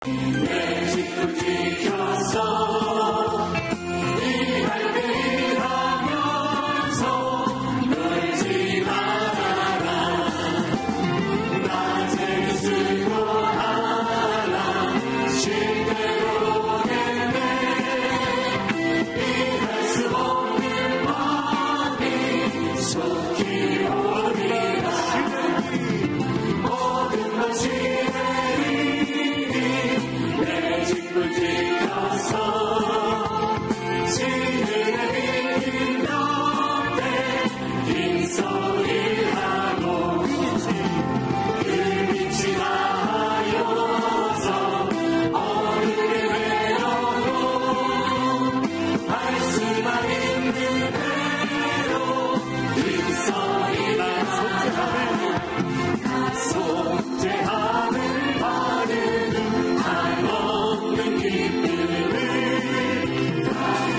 내 집을 지켜서 일할 때 일하면서 놀지 말아라. 낮에 쓰고 하라. 쉴 때로 오겠네. 일할 수 없는 마음이 속히 오리라. 모든 것이 내 집을 지켜서 진흙에 빌린 옆에 긴 소리하고 그 빛이 나하여서 어둡게 되어도 할 수만 있는 대로 긴 소리나 속죄함을 받은 한없는 기쁨을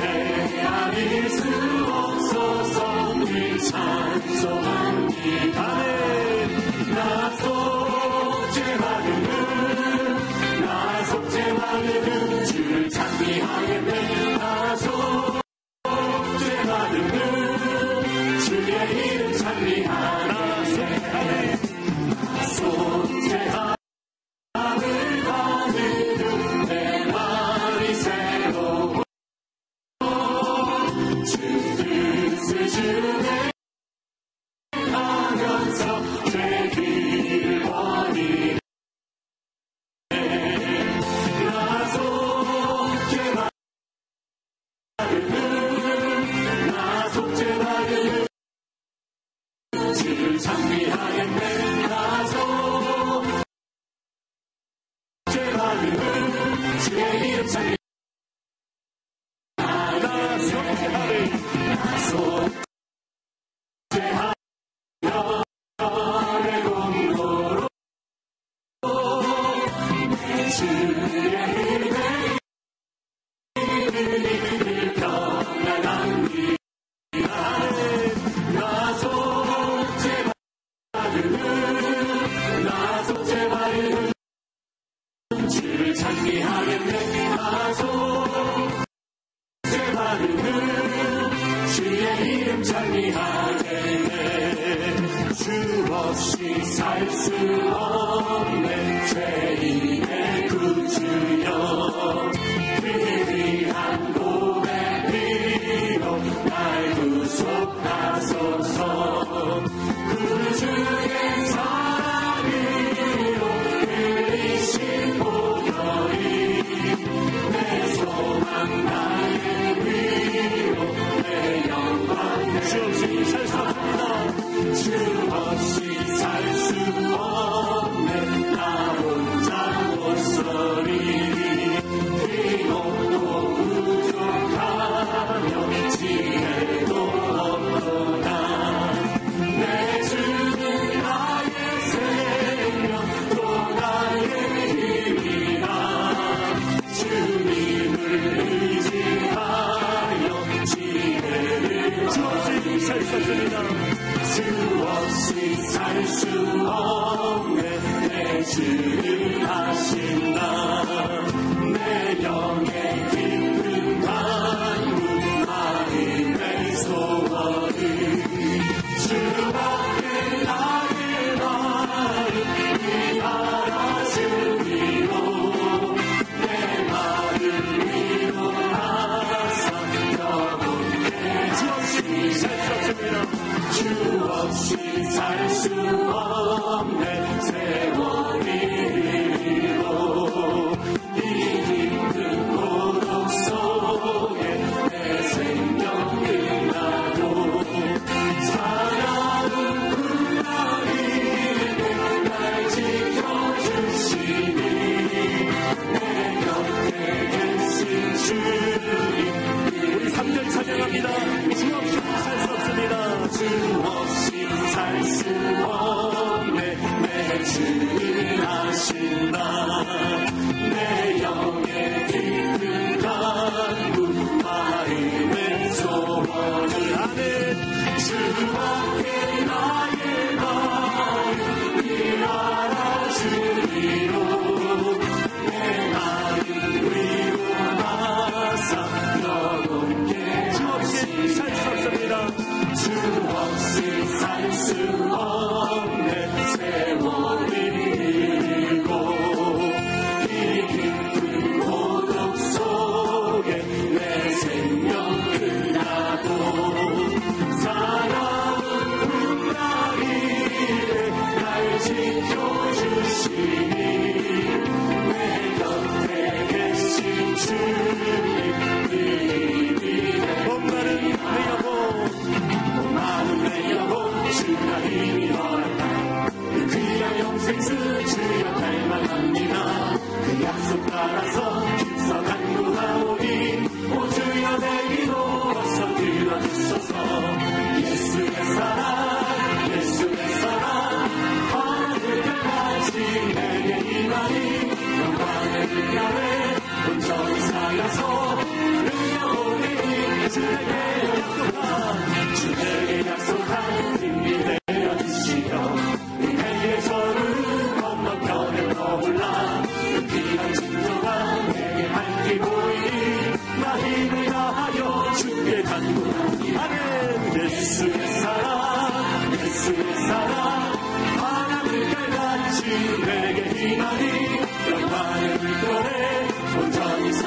헤아릴 수 없어서 늘 찬송합니다. 나 속죄받는 주를 찬미하겠네. 나 속죄받는 주의 이름 찬미하겠네. 속죄함을 받는 내 마음이 새로워. 주 뜻을 준행하면서 죄 길을 버리네. 나 속죄받는 주를 찬미하겠네. 나 속죄받는 주의 이름 찬미. 나 속죄하여 내 공로로 주의 이름을 평안합니다. 나 속죄받는 주를 찬미하겠네. 나 속죄받는 주의 이름 찬미하겠네. 주 없이 살 수 없네. 죄인의 구주여 그 귀한 고백 피로 날 구속하소서. 구주의 사랑으로 흘리신 보혈이 내 소망 나의 위로 내 영광. 주 없이 살 수 없습니다. 주 없이 살 수 없네.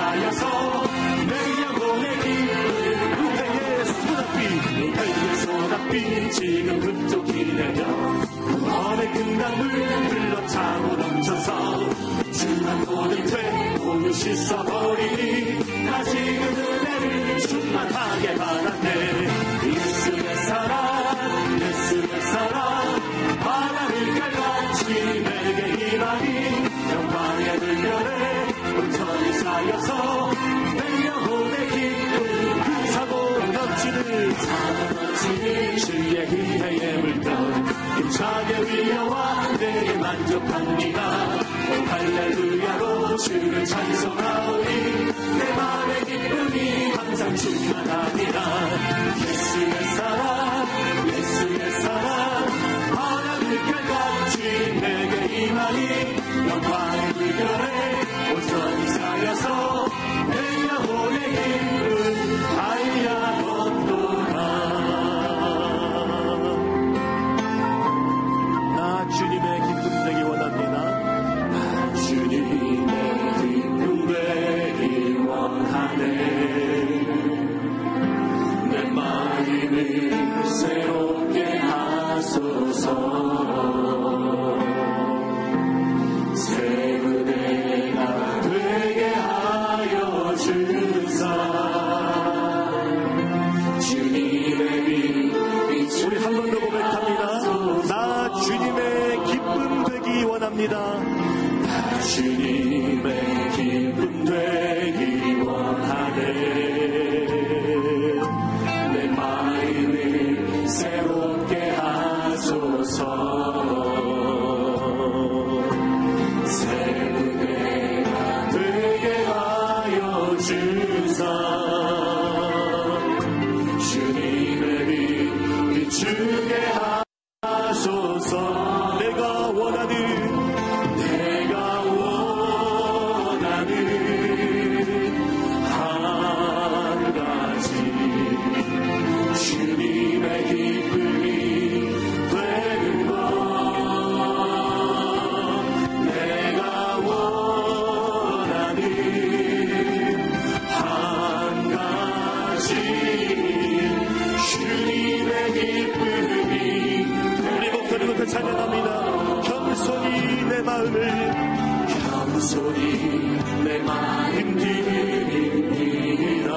쌓여서 내 영혼의 기쁨 우리의 소낙비 지금 흡족히 내려 너의 금강물 흘러차고 넘쳐서 주만 모든 죄 모두 씻어버리니 다시금 은혜를 충만하게 받았네. 예수의 사랑 예수의 사랑 바람을 깔같이 내게 임하니 영광의 물결에 온전히 쌓여서 내 영혼의 기쁨 그 사고 넘치는 주의 은혜의 물결 힘차게 위여와 내게 만족합니다. 오 할렐루야로 주를 찬송하오니 내 마음의 기쁨이 항상 충만합니다. 예수의 사랑 예수의 사랑 바람을 깔같이 내게 임하니 영광의 물결에 온전히 쌓여서 내 영혼의 기쁨 달려오도다. 나 주님의 기쁨 되기 원합니다. 나 주님의 기쁨 되기 원하네. 내 마음을 새롭게 하소서. 새 은혜가 되게 하여 주사. 주님의 우리 한 번 더 고백합니다. 나 주님의 기쁨 되기 원합니다. 나 주님의 기쁨 되기 원하네. 내 마음을 새롭게 하소서. 새 은혜가 되게 하여 주사. 주님의 빛 비추게 하소서. 내가 원하는 한 가지 주님의 기쁨이 되는 것. 내가 원하는 한 가지 주님의 기쁨이. 우리 목소리 높여 찬양합니다. 겸손히 내 마음 드립니다.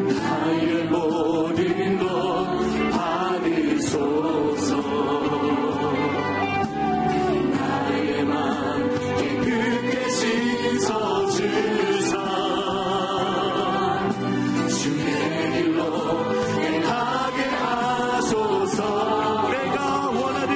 나의 모든 것 받으소서. 나의 마음 깨끗게 씻어주사. 주의 길로 행하게 하소서. 내가 원하는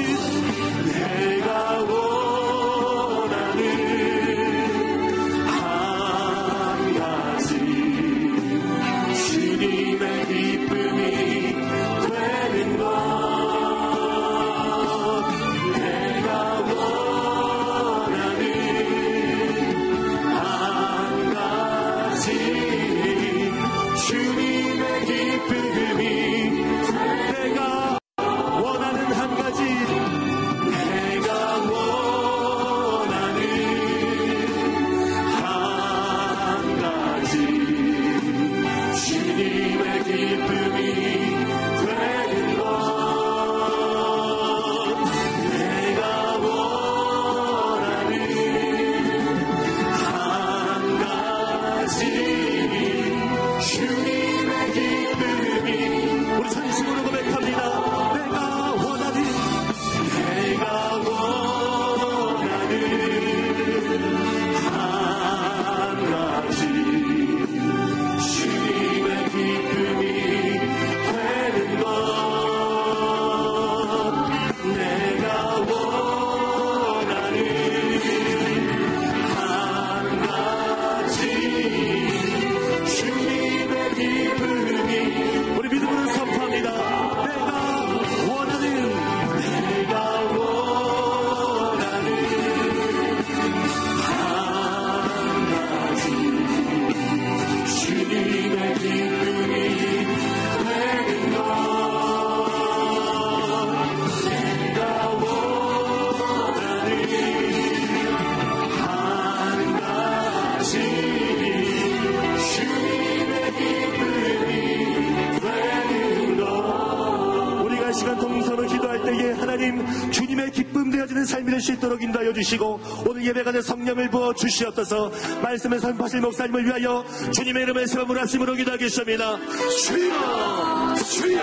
이루어지는 삶이 될 수 있도록 인도하여 주시고 오늘 예배가 된 성령을 부어 주시옵소서. 말씀을 선포하실 목사님을 위하여 주님의 이름의 세움을 하심으로 기도하겠습니다. 주여 주여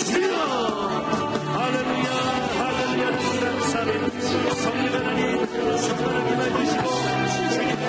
주여. 할렐루야 할렐루야. 감사합니다. 성령 하나님 성령을 기도해주시고 주님의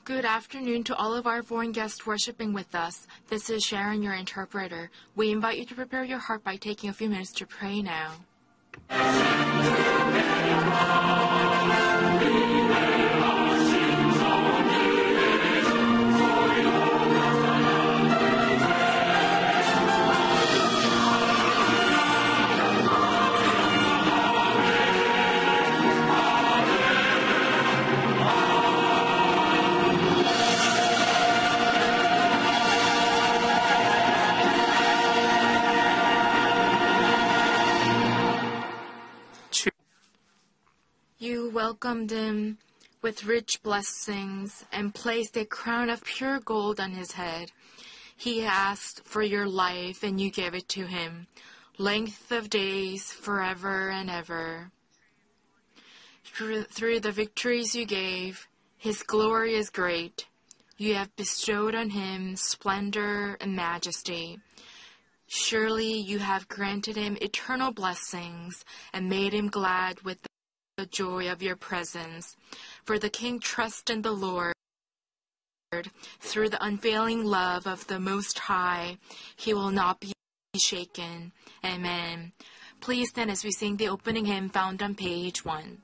Good afternoon to all of our foreign guests worshiping with us. This is Sharon, your interpreter. We invite you to prepare your heart by taking a few minutes to pray now. You welcomed him with rich blessings and placed a crown of pure gold on his head. He asked for your life, and you gave it to him, length of days forever and ever. Through the victories you gave, his glory is great. You have bestowed on him splendor and majesty. Surely you have granted him eternal blessings and made him glad with the joy of your presence. For the king trusts in the Lord. Through the unfailing love of the Most High, he will not be shaken. Amen. Please stand as we sing the opening hymn found on page 1.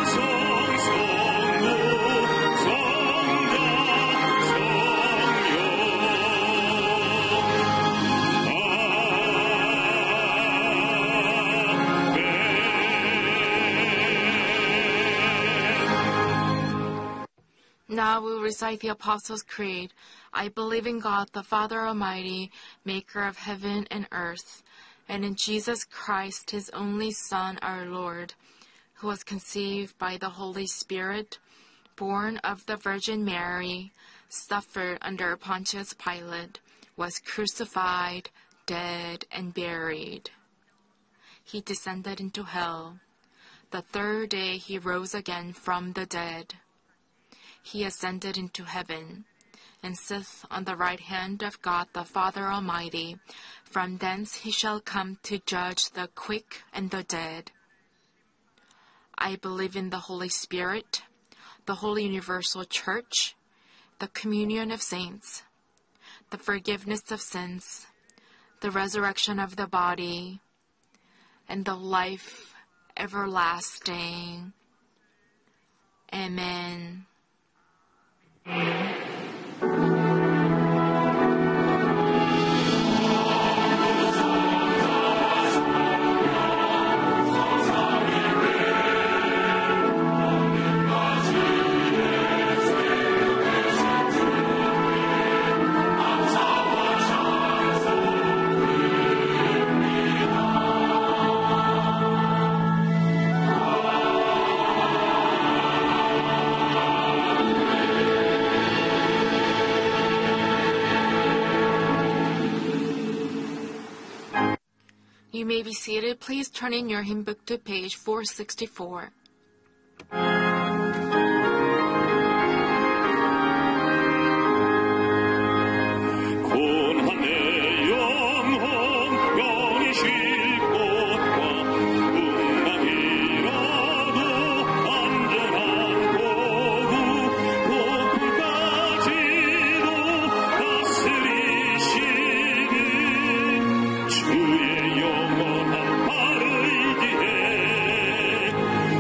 찬송 Now we'll recite the Apostles' Creed. I believe in God, the Father Almighty, maker of heaven and earth, and in Jesus Christ, his only Son, our Lord, who was conceived by the Holy Spirit, born of the Virgin Mary, suffered under Pontius Pilate, was crucified, dead, and buried. He descended into hell. The third day he rose again from the dead. He ascended into heaven, and sitteth on the right hand of God the Father Almighty. From thence he shall come to judge the quick and the dead. I believe in the Holy Spirit, the Holy Universal Church, the communion of saints, the forgiveness of sins, the resurrection of the body, and the life everlasting. Amen. You may be seated. Please turn in your hymn book to page 464.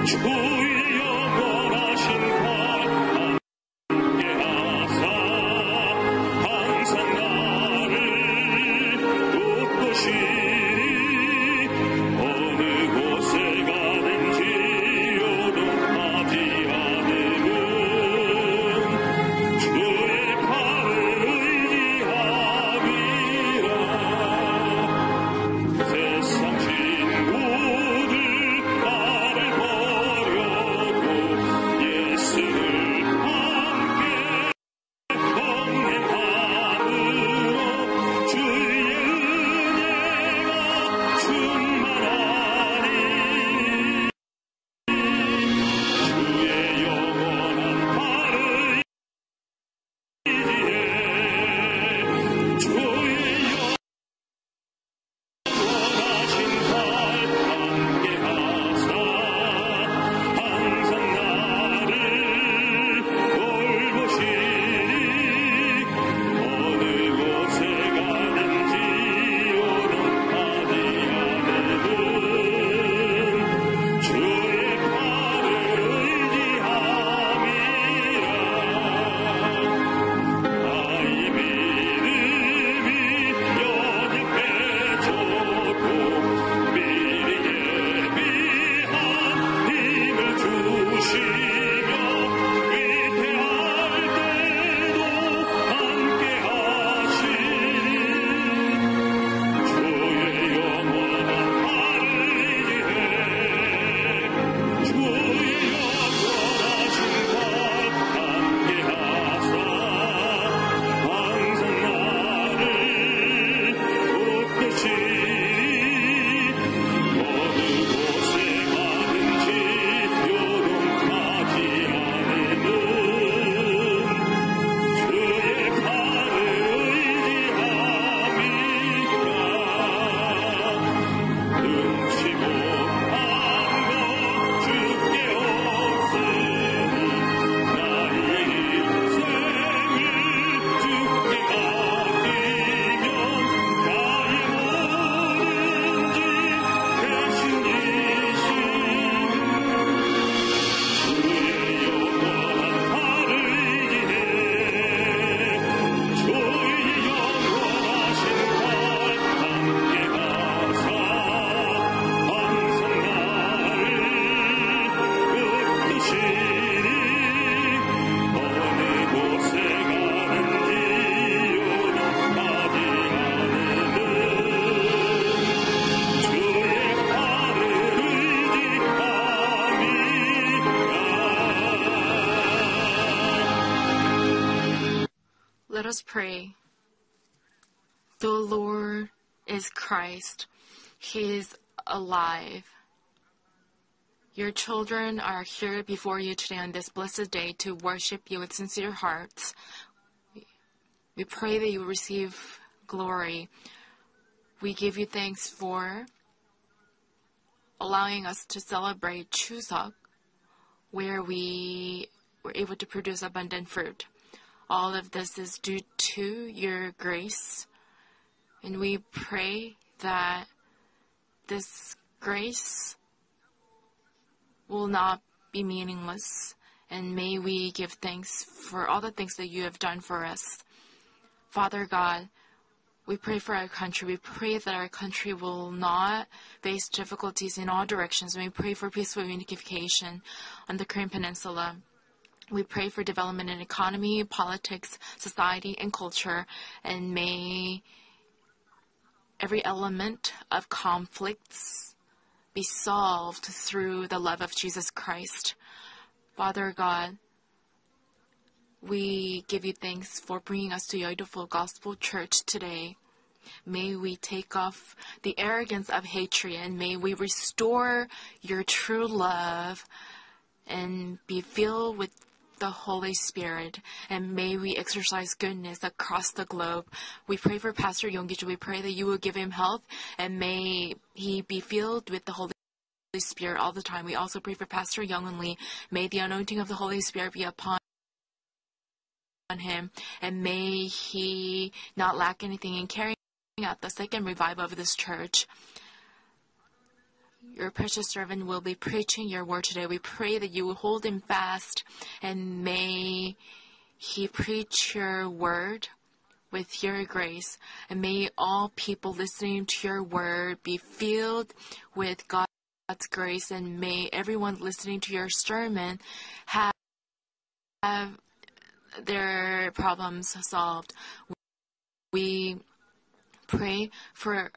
주의 us pray. The Lord is Christ. He is alive. Your children are here before you today on this blessed day to worship you with sincere hearts. We pray that you will receive glory. We give you thanks for allowing us to celebrate Chuseok, where we were able to produce abundant fruit. All of this is due to your grace, and we pray that this grace will not be meaningless, and may we give thanks for all the things that you have done for us. Father God, we pray for our country. We pray that our country will not face difficulties in all directions. We pray for peaceful unification on the Korean Peninsula. We pray for development in economy, politics, society, and culture, and may every element of conflicts be solved through the love of Jesus Christ. Father God, we give you thanks for bringing us to Yoidoful Gospel Church today. May we take off the arrogance of hatred, and may we restore your true love and be filled with the Holy Spirit, and may we exercise goodness across the globe. We pray for Pastor Yonggi-ju. We pray that you will give him health, and may he be filled with the Holy Spirit all the time. We also pray for Pastor Young and Lee. May the anointing of the Holy Spirit be upon him, and may he not lack anything in carrying out the second revival of this church. Your precious servant will be preaching your word today. We pray that you will hold him fast, and may he preach your word with your grace, and may all people listening to your word be filled with God's grace, and may everyone listening to your sermon have their problems solved. We pray for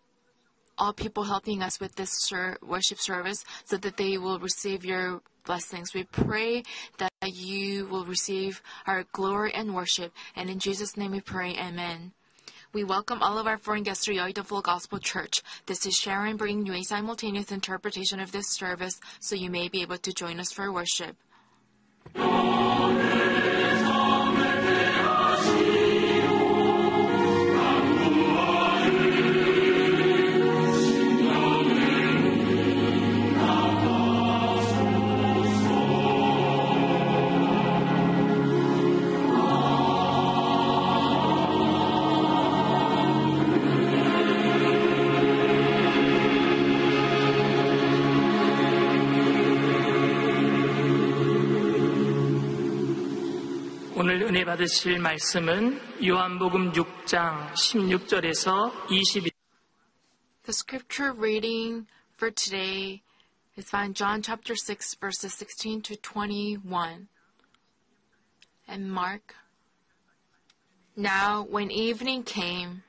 all people helping us with this worship service so that they will receive your blessings. We pray that you will receive our glory and worship. And in Jesus' name we pray, amen. We welcome all of our foreign guests to Yoidoful Gospel Church. This is Sharon bringing you a simultaneous interpretation of this service so you may be able to join us for worship. 오늘 은혜 받으실 말씀은 요한복음 6장 16절에서 22절. The scripture reading for today is found in John chapter 6 verses 16 to 21 and Mark. Now when evening came,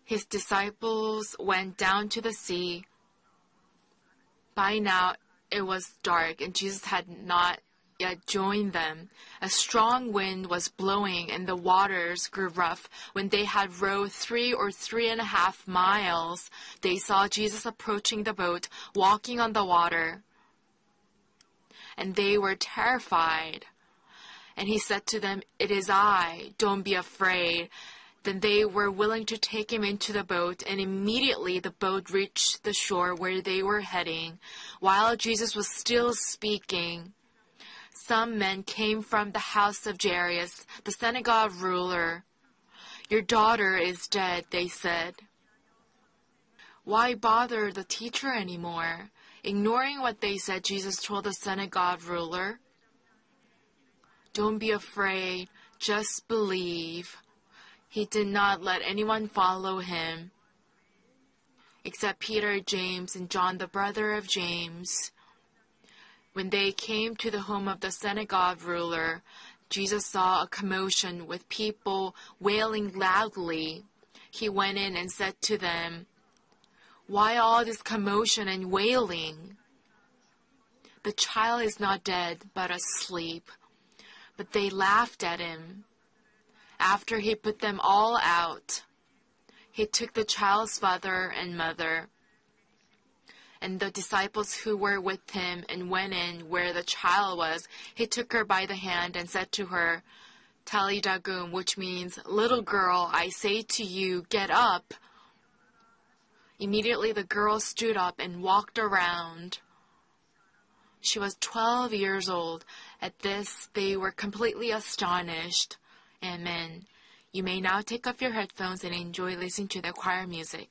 his disciples went down to the sea. By now it was dark and Jesus had not yet joined them. A strong wind was blowing and the waters grew rough. When they had rowed 3 or 3.5 miles, they saw Jesus approaching the boat, walking on the water. And they were terrified. And he said to them, "It is I, don't be afraid." Then they were willing to take him into the boat, and immediately the boat reached the shore where they were heading. While Jesus was still speaking, some men came from the house of Jairus, the synagogue ruler. "Your daughter is dead," they said. "Why bother the teacher anymore?" Ignoring what they said, Jesus told the synagogue ruler, "Don't be afraid, just believe." He did not let anyone follow him, except Peter, James, and John, the brother of James. When they came to the home of the synagogue ruler, Jesus saw a commotion with people wailing loudly. He went in and said to them, "Why all this commotion and wailing? The child is not dead, but asleep." But they laughed at him. After he put them all out, he took the child's father and mother and the disciples who were with him and went in where the child was. He took her by the hand and said to her, Talita Gum, which means, little girl, I say to you, get up. Immediately the girl stood up and walked around. She was 12 years old. At this, they were completely astonished. Amen. You may now take off your headphones and enjoy listening to the choir music.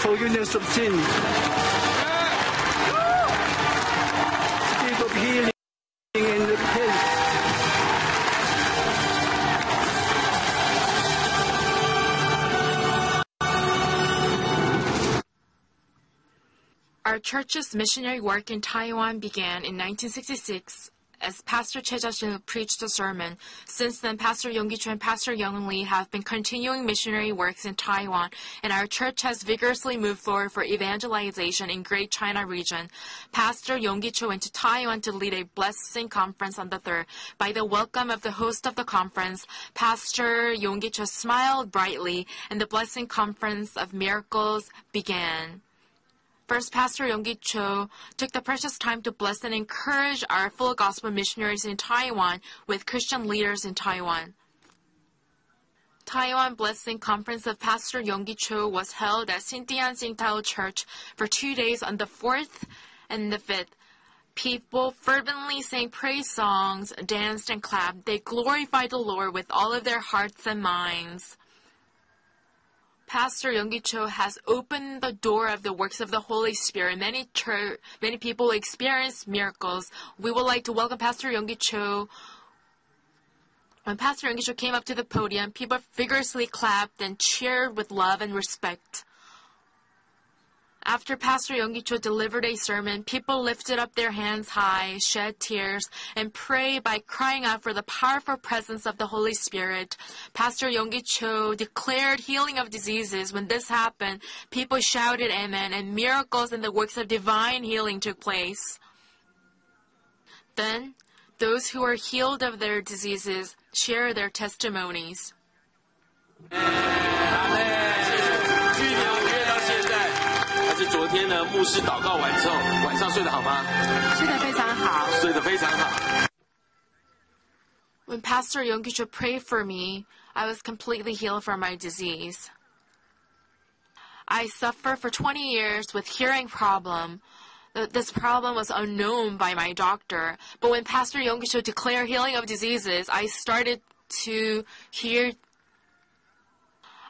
Spirit of healing and health. Our church's missionary work in Taiwan began in 1966 as Pastor Che Jia-shin preached a sermon. Since then, Pastor Yong Gi-cho and Pastor Young Lee have been continuing missionary works in Taiwan, and our church has vigorously moved forward for evangelization in Great China region. Pastor Yong Gi-cho went to Taiwan to lead a blessing conference on the 3rd. By the welcome of the host of the conference, Pastor Yong Gi-cho smiled brightly, and the blessing conference of miracles began. First, Pastor Yong Gi-cho took the precious time to bless and encourage our full gospel missionaries in Taiwan with Christian leaders in Taiwan. Taiwan Blessing Conference of Pastor Yong Gi-cho was held at Sintian Tsingtao Church for 2 days on the 4th and the 5th. People fervently sang praise songs, danced, and clapped. They glorified the Lord with all of their hearts and minds. Pastor Yong Gi-cho has opened the door of the works of the Holy Spirit. Many people experience miracles. We would like to welcome Pastor Yong Gi-cho. When Pastor Yong Gi-cho came up to the podium, people vigorously clapped and cheered with love and respect. After Pastor Yong Gi-cho delivered a sermon, people lifted up their hands high, shed tears, and prayed by crying out for the powerful presence of the Holy Spirit. Pastor Yong Gi-cho declared healing of diseases. When this happened, people shouted amen, and miracles and the works of divine healing took place. Then, those who were healed of their diseases shared their testimonies. 还是昨天呢，牧师祷告完之后，晚上睡得好吗？睡得非常好。睡得非常好。 When Pastor Yong Gi-cho prayed for me, I was completely healed from my disease. I suffered for 20 years with hearing problem. This problem was unknown by my doctor. But when Pastor Yong Gi-cho declared healing of diseases, I started to hear.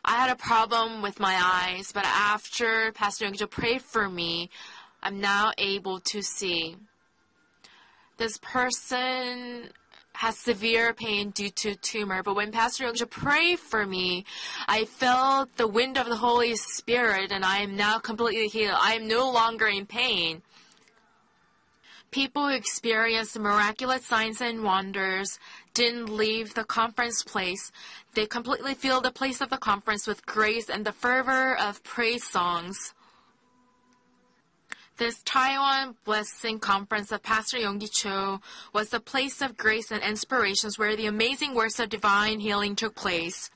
I had a problem with my eyes, but after Pastor Yong Gi-cho prayed for me, I'm now able to see. This person has severe pain due to tumor, but when Pastor Yong Gi-cho prayed for me, I felt the wind of the Holy Spirit, and I am now completely healed. I am no longer in pain. People who experienced miraculous signs and wonders didn't leave the conference place. They completely filled the place of the conference with grace and the fervor of praise songs. This Taiwan Blessing Conference of Pastor Yong Gi-cho was the place of grace and inspirations where the amazing works of divine healing took place.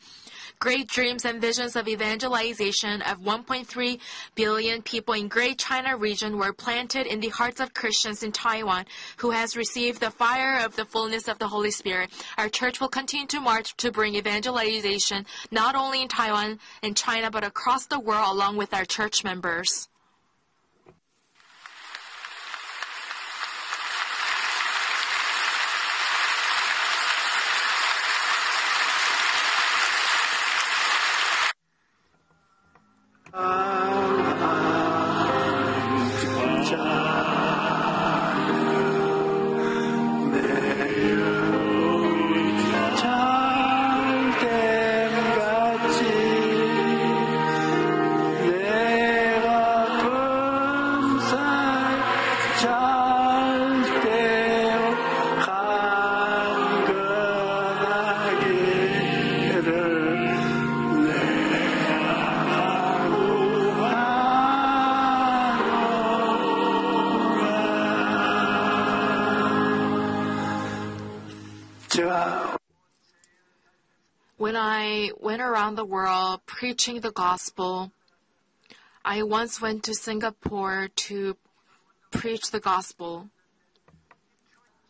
Great dreams and visions of evangelization of 1.3 billion people in Great China region were planted in the hearts of Christians in Taiwan who has received the fire of the fullness of the Holy Spirit. Our church will continue to march to bring evangelization not only in Taiwan and China but across the world along with our church members. When I went around the world preaching the gospel, I once went to Singapore to preach the gospel.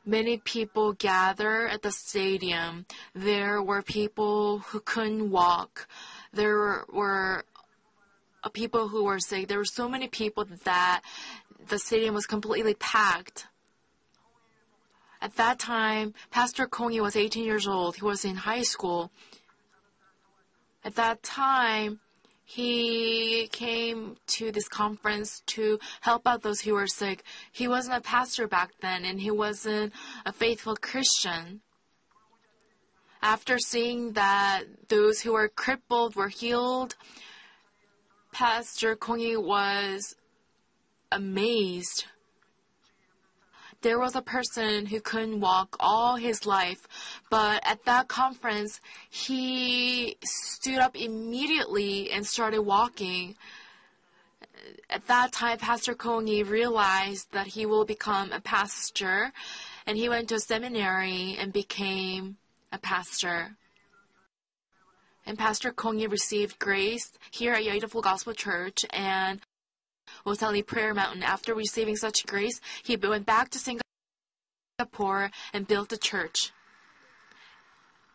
Many people gathered at the stadium. There were people who couldn't walk. There were people who were sick. There were so many people that the stadium was completely packed. At that time, Pastor Kong-hee was 18 years old. He was in high school. At that time, He came to this conference to help out those who were sick. He wasn't a pastor back then, and he wasn't a faithful Christian. After seeing that those who were crippled were healed, Pastor Kong-hee was amazed. There was a person who couldn't walk all his life, but at that conference, he stood up immediately and started walking. At that time, Pastor Kong-hee realized that he will become a pastor, and he went to a seminary and became a pastor. And Pastor Kong-hee received grace here at Yoido Full Gospel Church and Otali Prayer Mountain. After receiving such grace, he went back to Singapore and built a church.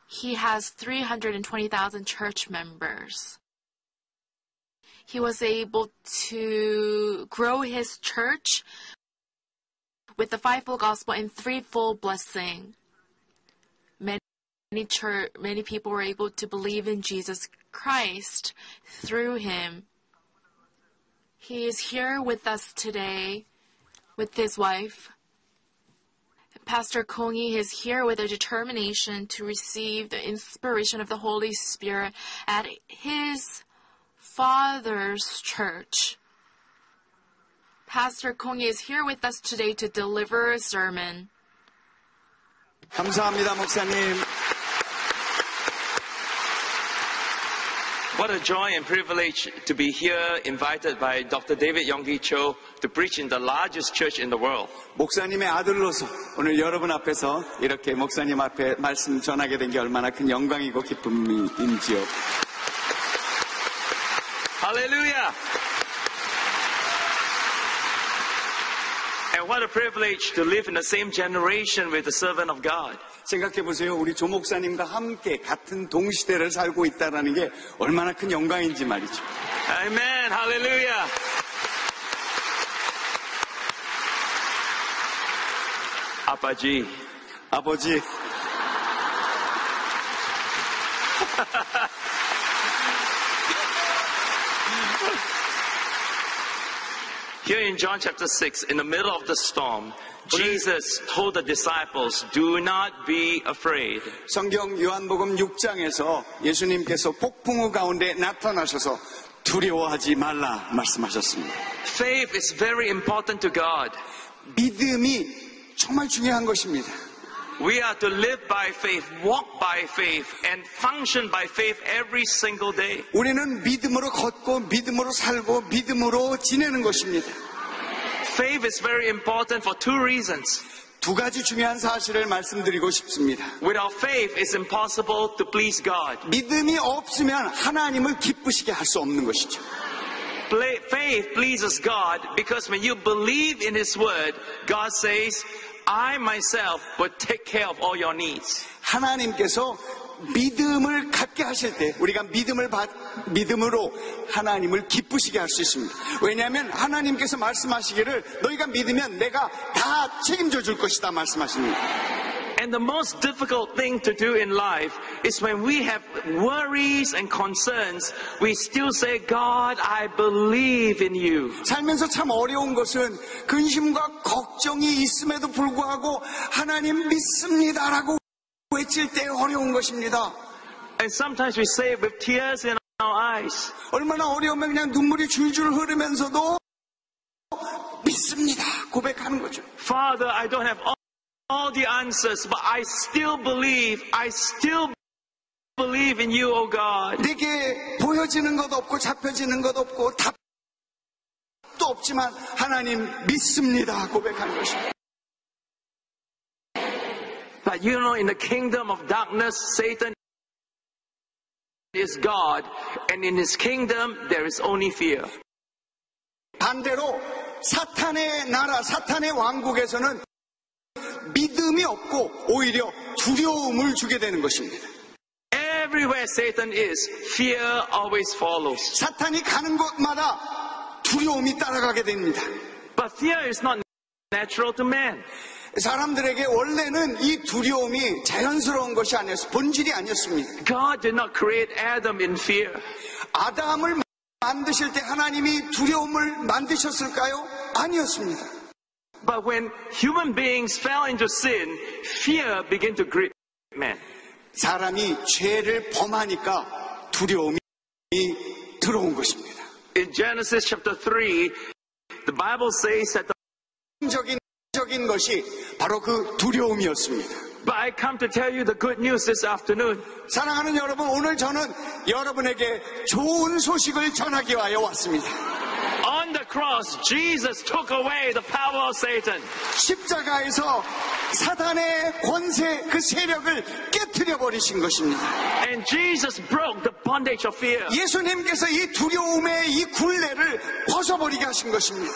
He has 320,000 church members. He was able to grow his church with the fivefold gospel and threefold blessing. Many people were able to believe in Jesus Christ through him. He is here with us today with his wife. Pastor Kong-hee is here with a determination to receive the inspiration of the Holy Spirit at his father's church. Pastor Kong-hee is here with us today to deliver a sermon. 감사합니다, 목사님. What a joy and privilege to be here, invited by Dr. David Yonggi Cho to preach in the largest church in the world. 목사님의 아들로서 오늘 여러분 앞에서 이렇게 목사님 앞에 말씀 전하게 된 게 얼마나 큰 영광이고 기쁨인지요. Hallelujah! And what a privilege to live in the same generation with the servant of God. 생각해 보세요. 우리 조 목사님과 함께 같은 동시대를 살고 있다는 게 얼마나 큰 영광인지 말이죠. Amen. Hallelujah. 아빠지. 아버지, Here in John chapter 6, in the middle of the storm, Jesus told the disciples, do not be afraid. 성경 요한복음 6장에서 예수님께서 폭풍우 가운데 나타나셔서 두려워하지 말라 말씀하셨습니다. Faith is very important to God. 믿음이 정말 중요한 것입니다. We are to live by faith, walk by faith, and function by faith every single day. 우리는 믿음으로 걷고 믿음으로 살고 믿음으로 지내는 것입니다. Faith is very important for two reasons. 두 가지 중요한 사실을 말씀드리고 싶습니다. Without faith, it's impossible to please God. 믿음이 없으면 하나님을 기쁘시게 할 수 없는 것이죠. Faith pleases God because when you believe in His word, God says, I myself will take care of all your needs. 하나님께서 믿음을 갖게 하실 때 우리가 믿음으로 하나님을 기쁘시게 할 수 있습니다. 왜냐하면 하나님께서 말씀하시기를 너희가 믿으면 내가 다 책임져 줄 것이다 말씀하십니다. And the most difficult thing to do in life is when we have worries and concerns, we still say, God, I believe in you. 살면서 참 어려운 것은 근심과 걱정이 있음에도 불구하고 하나님 믿습니다라고 외칠 때 어려운 것입니다. And sometimes we say it with tears in our eyes. 얼마나 어려우면 그냥 눈물이 줄줄 흐르면서도 믿습니다 고백하는 거죠. Father, I don't have all the answers, but I still believe in you, oh God. 내게 보여지는 것 없고 잡혀지는 것 없고 답도 없지만 하나님 믿습니다 고백하는 것입니다. But you know, in the kingdom of darkness, Satan is God, and in his kingdom there is only fear. 반대로 사탄의 나라, 사탄의 왕국에서는 믿음이 없고 오히려 두려움을 주게 되는 것입니다. Everywhere Satan is, fear always follows. 사탄이 가는 곳마다 두려움이 따라가게 됩니다. But fear is not natural to man. 사람들에게 원래는 이 두려움이 자연스러운 것이 아니었어요. 본질이 아니었습니다. God did not create Adam in fear. 아담을 만드실 때 하나님이 두려움을 만드셨을까요? 아니었습니다. But when human beings fell into sin, fear began to grip man. 사람이 죄를 범하니까 두려움이 들어온 것입니다. In Genesis chapter 3, the Bible says that 적인 것이 바로 그 두려움이었습니다. But I come to tell you the good news this afternoon. 사랑하는 여러분, 오늘 저는 여러분에게 좋은 소식을 전하기 위하여 왔습니다. On the cross, Jesus took away the power of Satan. 십자가에서 사단의 권세, 그 세력을 깨트려 버리신 것입니다. And Jesus broke the bondage of fear. 예수님께서 이 두려움의 이 굴레를 벗어버리게 하신 것입니다.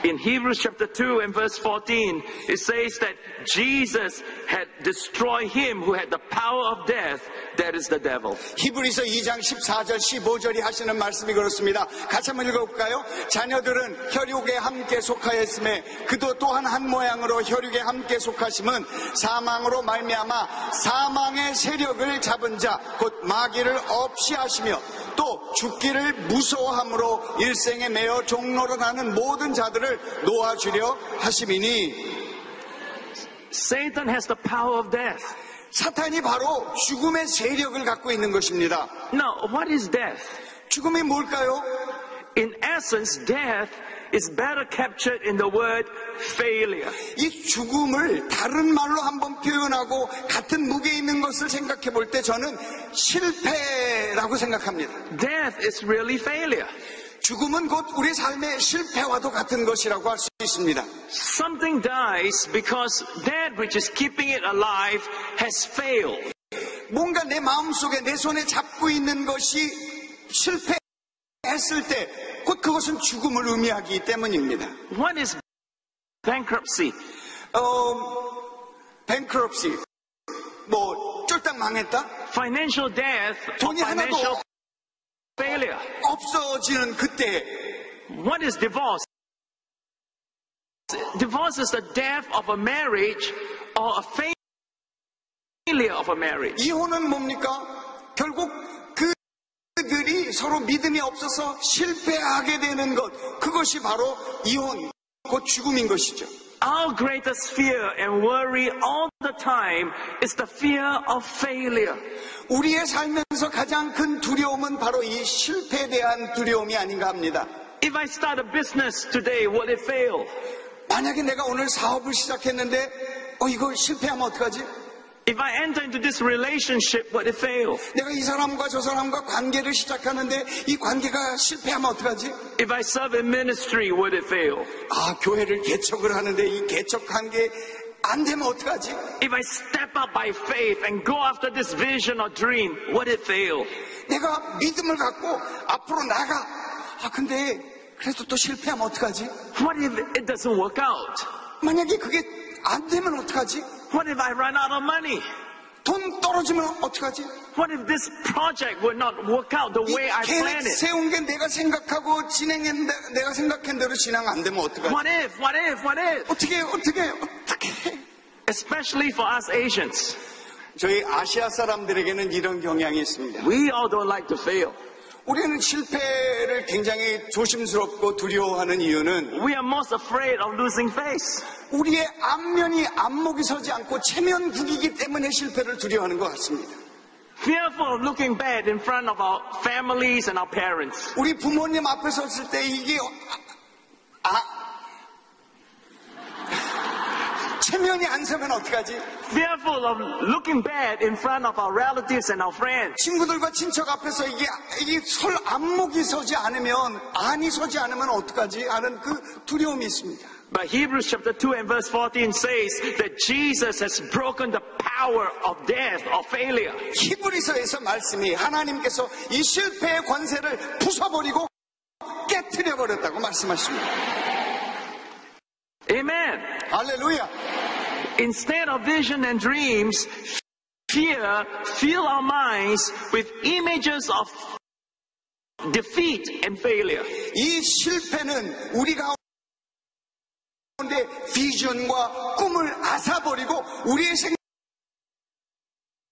In Hebrews chapter 2 and verse 14, it says that Jesus had destroyed him who had the power of death, that is the devil. 히브리서 2장 14절 15절이 하시는 말씀이 그렇습니다. 같이 한번 읽어볼까요? 자녀들은 혈육에 함께 속하였음에 그도 또한 한 모양으로 혈육에 함께 속하심은 사망으로 말미암아 사망의 세력을 잡은 자 곧 마귀를 없이 하시며 또 죽기를 무서워함으로 일생에 매어 종노릇하는 모든 자들을 놓아주려 하심이니 Satan has the power of death. 사탄이 바로 죽음의 세력을 갖고 있는 것입니다. Now, what is death? 죽음이 뭘까요? In essence, death is better captured in the word failure. 이 죽음을 다른 말로 한번 표현하고 같은 무게 있는 것을 생각해 볼 때 저는 실패라고 생각합니다. Death is really failure. 죽음은 곧 우리 삶의 실패와도 같은 것이라고 할 수 있습니다. Something dies because that which is keeping it alive has failed. 뭔가 내 마음속에 내 손에 잡고 있는 것이 실패했을 때 곧 그것은 죽음을 의미하기 때문입니다. What is bankruptcy? bankruptcy, 뭐 쫄딱 망했다? Financial death or 돈이 하나도 financial failure. 없어지는 그때 What is divorce? Divorce is the death of a marriage or a failure of a marriage. 이혼은 뭡니까? 결국 그들이 서로 믿음이 없어서 실패하게 되는 것, 그것이 바로 이혼, 곧 죽음인 것이죠. Our greatest fear and worry all the time is the fear of failure. 우리의 살면서 가장 큰 두려움은 바로 이 실패에 대한 두려움이 아닌가 합니다. If I start a business today, will it fail? 만약에 내가 오늘 사업을 시작했는데 이거 실패하면 어떡하지? If I enter into this relationship, will it fail? 내가 이 사람과 저 사람과 관계를 시작하는데 이 관계가 실패하면 어떡하지? If I serve in ministry, will it fail? 교회를 개척을 하는데 이 개척 관계 안 되면 어떡하지? If I step up by faith and go after this vision or dream, will it fail? 내가 믿음을 갖고 앞으로 나가. 근데 그래도 또 실패하면 어떡하지? What if it doesn't work out? 만약에 그게 안 되면 어떡하지? What if I run out of money? 돈 떨어지면 어떡하지? What if this project will not work out the 이 way I 계획 planned it? 세운 게 내가 생각하고 진행했는데 내가 생각한 대로 진행 안 되면 어떡하지? What if? 어떻게? Especially for us Asians. 저희 아시아 사람들에게는 이런 경향이 있습니다. We all don't like to fail. 우리는 실패를 굉장히 조심스럽고 두려워하는 이유는 We are most afraid of losing face. 우리의 안목이 서지 않고 체면국이기 때문에 실패를 두려워하는 것 같습니다. Fearful of looking bad in front of our families and our parents. 우리 부모님 앞에 섰을 때 이게 체면이 안 서면 어떡하지? Fearful of looking bad in front of our relatives and our friends. 친구들과 친척 앞에서 이게 안목이 서지 않으면 안이 서지 않으면 어떡하지? 하는 그 두려움이 있습니다. But Hebrews chapter 2 and verse 14 says that Jesus has broken the power of death or failure. 히브리서에서 말씀이 하나님께서 이 실패의 권세를 부숴버리고 깨트려 버렸다고 말씀하십니다. Amen. 할렐루야. Instead of vision and dreams, fear fill our minds with images of defeat and failure. 이 실패는 우리 가운데 비전과 꿈을 앗아버리고 우리의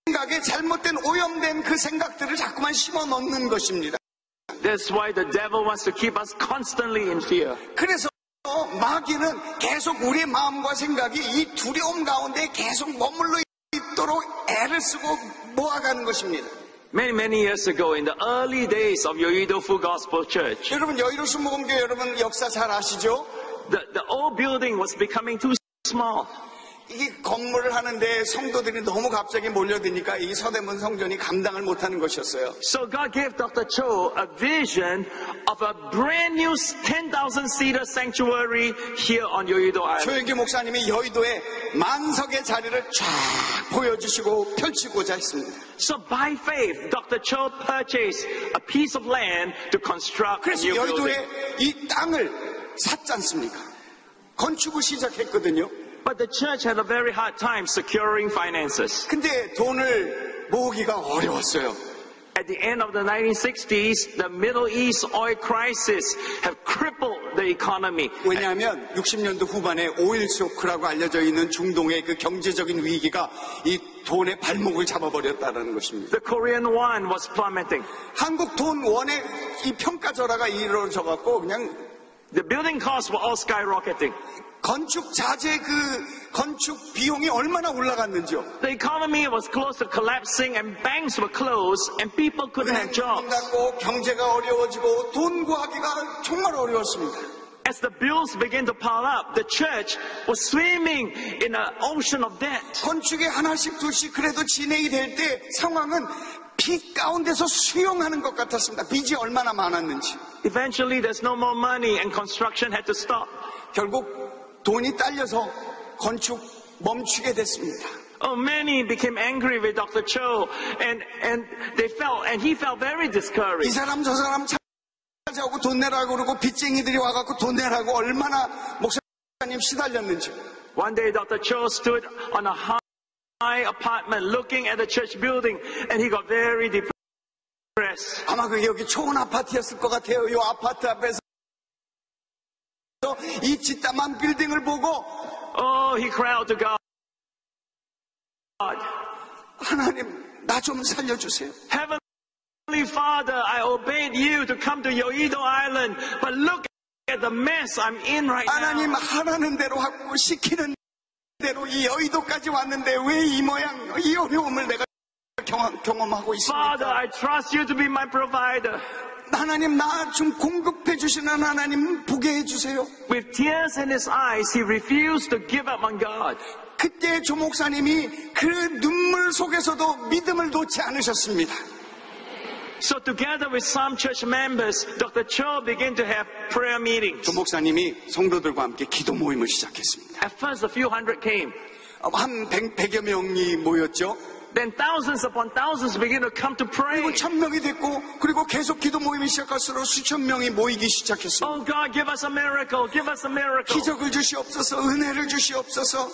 생각에 잘못된 오염된 그 생각들을 자꾸만 심어 넣는 것입니다. That's why the devil wants to keep us constantly in fear. 그래서 마귀는 계속 우리의 마음과 생각이 이 두려움 가운데 계속 머물러 있도록 애를 쓰고 모아가는 것입니다. Many years ago, in the early days of Yoido Full Gospel Church, 여러분 여의도 순복음교회 여러분 역사 잘 아시죠? the old building was becoming too small. 이 건물을 하는데 성도들이 너무 갑자기 몰려드니까 이 서대문 성전이 감당을 못하는 것이었어요. So God gave Dr. Cho a vision of a brand new 10,000 seater sanctuary here on Yoido Island. 조영기 목사님이 여의도에 만석의 자리를 쫙 보여주시고 펼치고자 했습니다. So by faith, Dr. Cho purchased a piece of land to construct a 그래서 new building. 여의도에 이 땅을 샀지 않습니까? 건축을 시작했거든요. But the church had a very hard time securing finances. 근데 돈을 모으기가 어려웠어요. At the end of the 1960s, the Middle East oil crisis have crippled the economy. 왜냐하면 60년도 후반에 오일 쇼크라고 알려져 있는 중동의 그 경제적인 위기가 이 돈의 발목을 잡아버렸다는 것입니다. The Korean won was plummeting. 한국 돈 원의 이 평가절하가 이루어져 갖고 그냥 The building costs were all skyrocketing. 건축 자재 그 건축 비용이 얼마나 올라갔는지요. The economy was close to collapsing and banks were closed and people couldn't have 문 jobs. 닫고 경제가 어려워지고 돈 구하기가 정말 어려웠습니다. As the bills began to pile up, the church was swimming in an ocean of debt. 건축에 하나씩 둘씩 그래도 진행이 될 때 상황은 빚 가운데서 수용하는 것 같았습니다. 빚이 얼마나 많았는지. Eventually, there's no more money and construction had to stop. 결국 돈이 딸려서 건축 멈추게 됐습니다. Oh, many became angry with Dr. Cho, and he felt very 이 discouraged. 사람 저 사람 찾아오고 돈 내라고 그러고 빚쟁이들이 와갖고 돈 내라고 얼마나 목사님 시달렸는지. One day, Dr. Cho stood on a high apartment looking at the church building, and he got very depressed. 아마 그게 여기 초원 아파트였을 것 같아요. 이 아파트 앞에서 이 짓담한 빌딩을 보고 Oh, he cried out to God. 하나님 나 좀 살려주세요. Heavenly Father, I obeyed you to come to Yoido Island, but look at the mess I'm in right 하나님 now. 하라는 대로 하고 시키는 대로 이 여의도까지 왔는데 왜 이 모양 이 어려움을 내가 경험하고 Father, 있습니까? I trust you to be my provider. 하나님 나 좀 공급해 주시는 하나님 보게 해주세요. With tears in his eyes, he refused to give up on God. 그때 조 목사님이 그 눈물 속에서도 믿음을 놓지 않으셨습니다. So together with some church members, Dr. Cho began to have prayer meetings. 조 목사님이 성도들과 함께 기도 모임을 시작했습니다. At first, a few hundred came. 한 100여 명이 모였죠. Then thousands upon thousands began to come to pray. 그리고 1000명이 됐고 그리고 계속 기도 모임이 시작할수록 수천 명이 모이기 시작했습니다. Oh God, give us a miracle, give us a miracle. 기적을 주시옵소서, 은혜를 주시옵소서.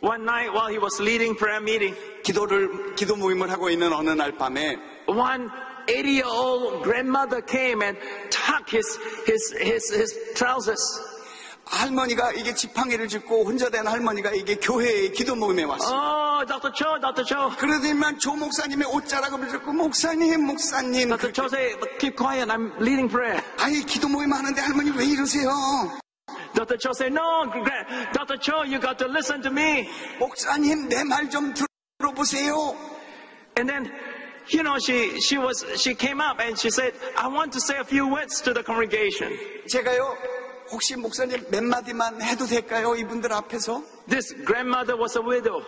One night while he was leading prayer meeting, 기도 모임을 하고 있는 어느 날 밤에 one 80-year-old grandmother came and tucked his trousers. 할머니가 이게 지팡이를 짚고 혼자 된 할머니가 이게 교회의 기도 모임에 왔어요. Oh, Dr. Cho. 그러더니만 조 목사님의 옷자락을 들고 목사님. Dr. Cho said, keep quiet, I'm leading prayer. 아이 기도 모임 하는데 할머니 왜 이러세요? Dr. Cho said, no, Dr. Cho, you got to listen to me. 목사님 내 말 좀 들어보세요. And then, you know, she came up and she said, I want to say a few words to the congregation. 제가요 혹시 목사님 몇 마디만 해도 될까요? 이분들 앞에서. This grandmother was a widow.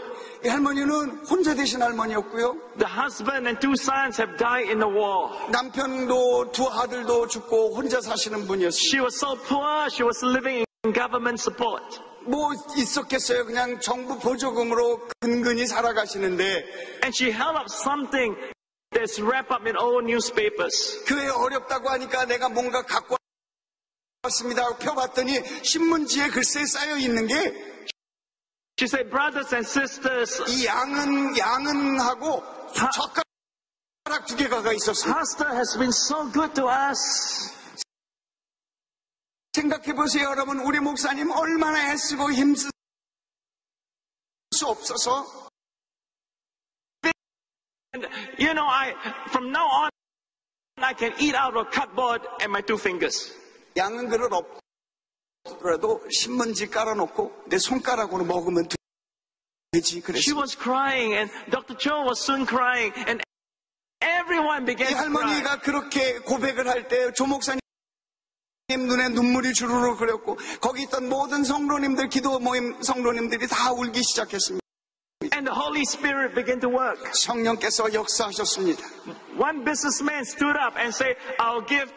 이 할머니는 혼자 되신 할머니였고요. The husband and two sons have died in the war. 남편도 두 아들도 죽고 혼자 사시는 분이었어요. She was so poor, she was living in government support. 뭐 있었겠어요. 그냥 정부 보조금으로 근근히 살아가시는데 And she held up something that's wrapped up in old newspapers. 교회 어렵다고 하니까 내가 뭔가 갖고 왔습니다. 펴봤더니 신문지에 글쎄 쌓여 있는 게 She said, brothers and sisters, 이 양은 하고 젓가락 2개가 있었어요. Pastor has been so good to us. 생각해 보세요, 여러분. 우리 목사님 얼마나 애쓰고 힘쓸 수 없어서. And, you know, from now on, I can eat out of cardboard and my 2 fingers. 양은 그릇 없더라도 신문지 깔아놓고 내 손가락으로 먹으면 되지 She 그랬어요. was crying and Dr. Cho was soon crying and everyone 이 began to cry. 할머니가 그렇게 고백을 할 때 조 목사님 눈에 눈물이 주르륵 흐렸고 거기 있던 모든 성도님들 기도 모임 성도님들이 다 울기 시작했습니다. And the Holy Spirit began to work. 성령께서 역사하셨습니다. One businessman stood up and said, I'll give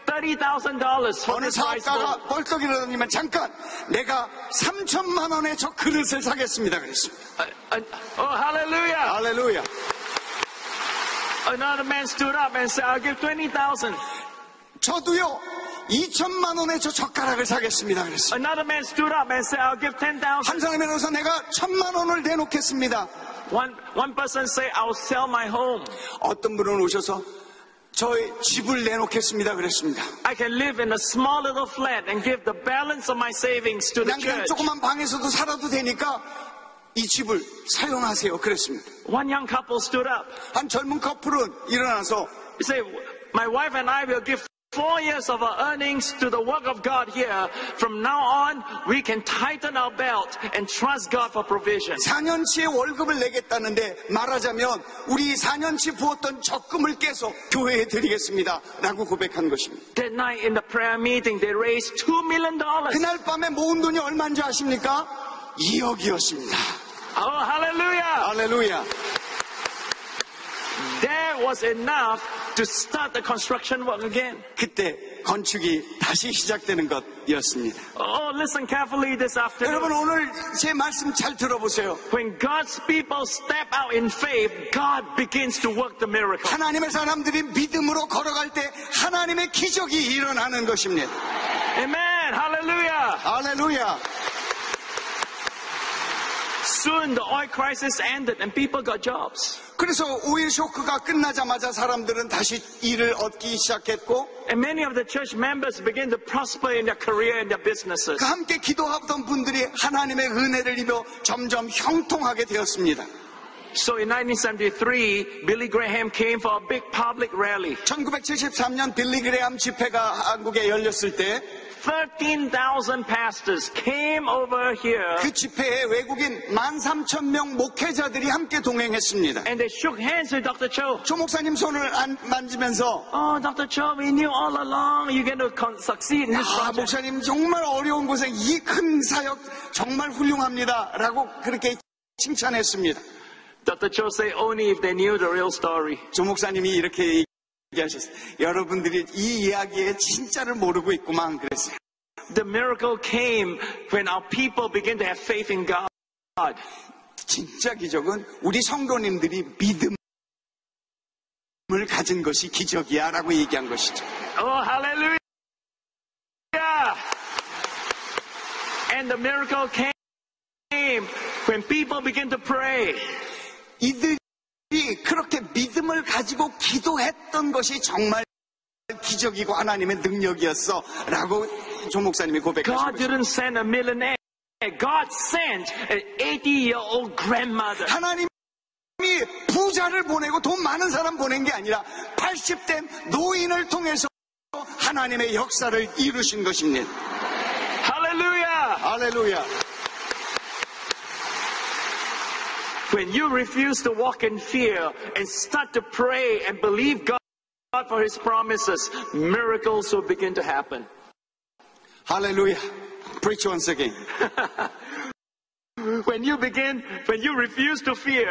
$30,000 for 어느 this rice 사업가가 bowl. 벌떡 일어나니면 잠깐 내가 3천만 원에 저 그릇을 사겠습니다 그랬습니다. Oh, hallelujah. 할렐루야. Another man stood up and said, I'll give 20,000. 저도요 2천만 원에 저 젓가락을 사겠습니다 그랬습니다. Another man stood up and said, I'll give 10,000. 한 사람이 일어나서 내가 1,000만 원을 내놓겠습니다. One person said, I'll sell my home. 어떤 분은 오셔서 저의 집을 내놓겠습니다 그랬습니다. I can live in a small little flat and give the balance of my savings to the 그냥 church. 조그만 방에서도 살아도 되니까 이 집을 사용하세요 그랬습니다. One young couple stood up. 한 젊은 커플은 일어나서 He said, my wife and I will give 4 years of our earnings to the work of God here. From now on, we can tighten our belt and trust God for provision. 4년치의 월급을 내겠다는데 말하자면 우리 4년치 부었던 적금을 깨서 교회에 드리겠습니다 라고 고백한 것입니다. That night in the prayer meeting, they raised $2 million. 그날 밤에 모은 돈이 얼마인지 아십니까? 2억이었습니다. Oh, hallelujah. 할렐루야. That was enough to start the construction work again. 그때 건축이 다시 시작되는 것이었습니다. Oh, listen carefully this 여러분 afternoon. 오늘 제 말씀 잘 들어보세요. When God's people step out in faith, God begins to work the miracle. 하나님의 사람들이 믿음으로 걸어갈 때 하나님의 기적이 일어나는 것입니다. Amen. Hallelujah. 할렐루야. Soon the oil crisis ended and people got jobs. 그래서 오일 쇼크가 끝나자마자 사람들은 다시 일을 얻기 시작했고 And many of the church members began to prosper in their career and their businesses. 그 함께 기도하던 분들이 하나님의 은혜를 입어 점점 형통하게 되었습니다. So in 1973, Billy Graham came for a big public rally. 1973년 빌리 그레함 집회가 한국에 열렸을 때 13,000 pastors came over here 그 집회에 외국인 13,000명 목회자들이 함께 동행했습니다. and they shook hands with Dr. Cho. 조 목사님 손을 만지면서 Oh, Dr. Cho, we knew all along you're going to succeed in this project. 목사님 정말 어려운 곳에 이 큰 사역 정말 훌륭합니다 라고 그렇게 칭찬했습니다. Dr. Cho said only if they knew the real story. 조 목사님이 이렇게 얘기하셨어요. 여러분들이 이 이야기의 진짜를 모르고 있구만 그랬어요. The miracle came when our people began to have faith in God. 진짜 기적은 우리 성도님들이 믿음을 가진 것이 기적이야 라고 얘기한 것이죠. Oh, hallelujah! And the miracle came when people began to pray. 이들이 그렇게 믿음을 가지고 기도했던 것이 정말 기적이고 하나님의 능력이었어 라고 조 목사님이 God 고백하신 거죠. didn't send a millionaire. God sent an 80-year-old grandmother. 하나님이 부자를 보내고 돈 많은 사람 보낸 게 아니라 80대 노인을 통해서 하나님의 역사를 이루신 것입니다. Hallelujah! 할렐루야. When you refuse to walk in fear and start to pray and believe God for His promises, miracles will begin to happen. 할렐루야. Preach once again. When you refuse to fear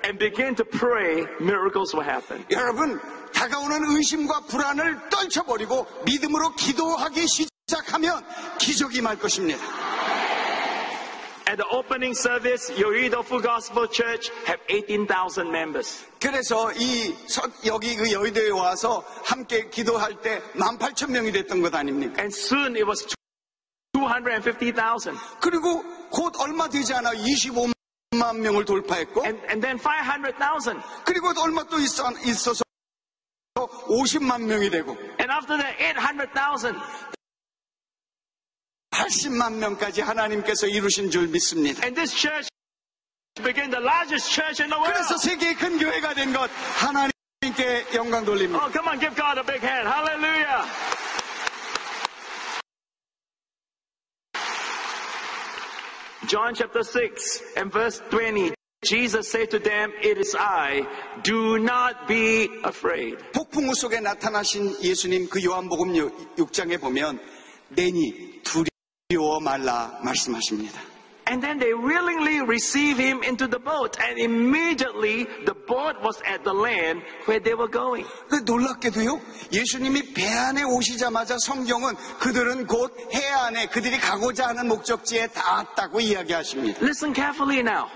and begin to pray, miracles will happen. 여러분, 다가오는 의심과 불안을 떨쳐버리고 믿음으로 기도하기 시작하면 기적이 말 것입니다. At the opening service, Yoido Full Gospel Church have 18,000 members. 그래서 여기 그 여의도에 와서 함께 기도할 때 18,000명이 됐던 것 아닙니까? And soon it was 250,000. 그리고 곧 얼마 되지 않아 25만 명을 돌파했고 And then 500,000. 그리고 얼마 또 있어서 50만 명이 되고 And after that, 800,000. 80만 명까지 하나님께서 이루신 줄 믿습니다. And this church became the largest church in the world. 그래서 세계의 큰 교회가 된 것 하나님께 영광 돌립니다. Oh, come on, give God a big hand. John chapter 6 and verse 20, Jesus said to them, "It is I, do not be afraid." 폭풍우 속에 나타나신 예수님 그 요한복음 6장에 보면 내니 두려워 말라 말씀하십니다. And then they willingly receive him into the boat, and immediately the boat was at the land where they were going. 놀랍게도요, 예수님이 배 안에 오시자마자 성경은 그들은 곧 해안에 그들이 가고자 하는 목적지에 닿았다고 이야기하십니다. Listen carefully now.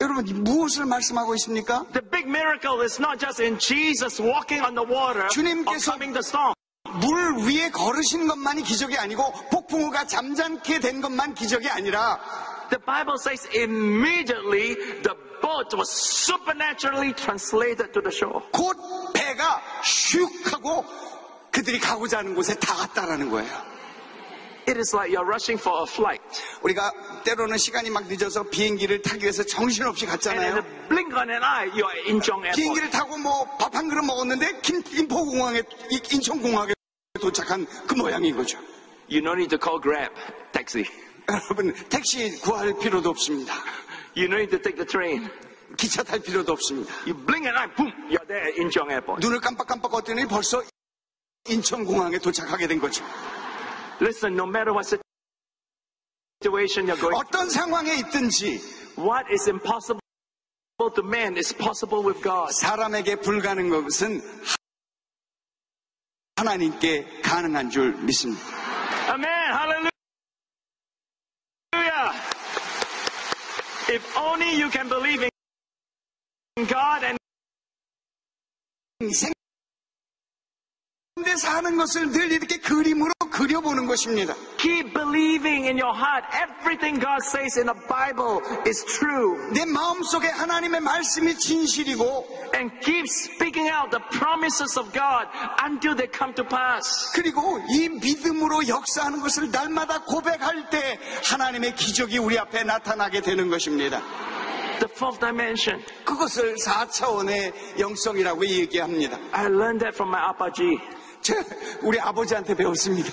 여러분, 무엇을 말씀하고 있습니까? The big miracle is not just in Jesus walking on the water or 주님께서 calming the storm. 물 위에 걸으신 것만이 기적이 아니고 폭풍우가 잠잠케 된 것만 기적이 아니라 The Bible says immediately the boat was supernaturally translated to the shore. 곧 배가 슉 하고 그들이 가고자 하는 곳에 닿았다라는 거예요. It is like you're rushing for a flight. 우리가 때로는 시간이 막 늦어서 비행기를 타기 위해서 정신없이 And in 갔잖아요. the blink of an eye, you are in Incheon Airport. 비행기를 타고 뭐 밥 한 그릇 먹었는데 김포공항에 인천공항에 도착한 그 모양인 거죠. You no need to call Grab, taxi. 여러분, 택시 구할 필요도 없습니다. You no need to take the train. 기차 탈 필요도 없습니다. You blink an eye, boom, you're there at Incheon Airport. 눈을 깜빡깜빡 떴더니 벌써 인천공항에 도착하게 된 거죠. Listen, no matter what situation you're going 어떤 상황에 있든지 through, what is impossible to man is possible with God. 사람에게 불가능한 것은 하나님께 가능한 줄 믿습니다. Amen. Hallelujah. If only you can believe in God and 근데 사는 것을 늘 이렇게 그림으로 그려보는 것입니다. keep believing in your heart. Everything God says in the Bible is true. 내 마음속에 하나님의 말씀이 진실이고 And keep speaking out the promises of God until they come to pass. 그리고 이 믿음으로 역사하는 것을 날마다 고백할 때 하나님의 기적이 우리 앞에 나타나게 되는 것입니다. The fourth dimension. 그것을 4차원의 영성이라고 얘기합니다. I learned that from my Apaji. 우리 아버지한테 배웠습니다.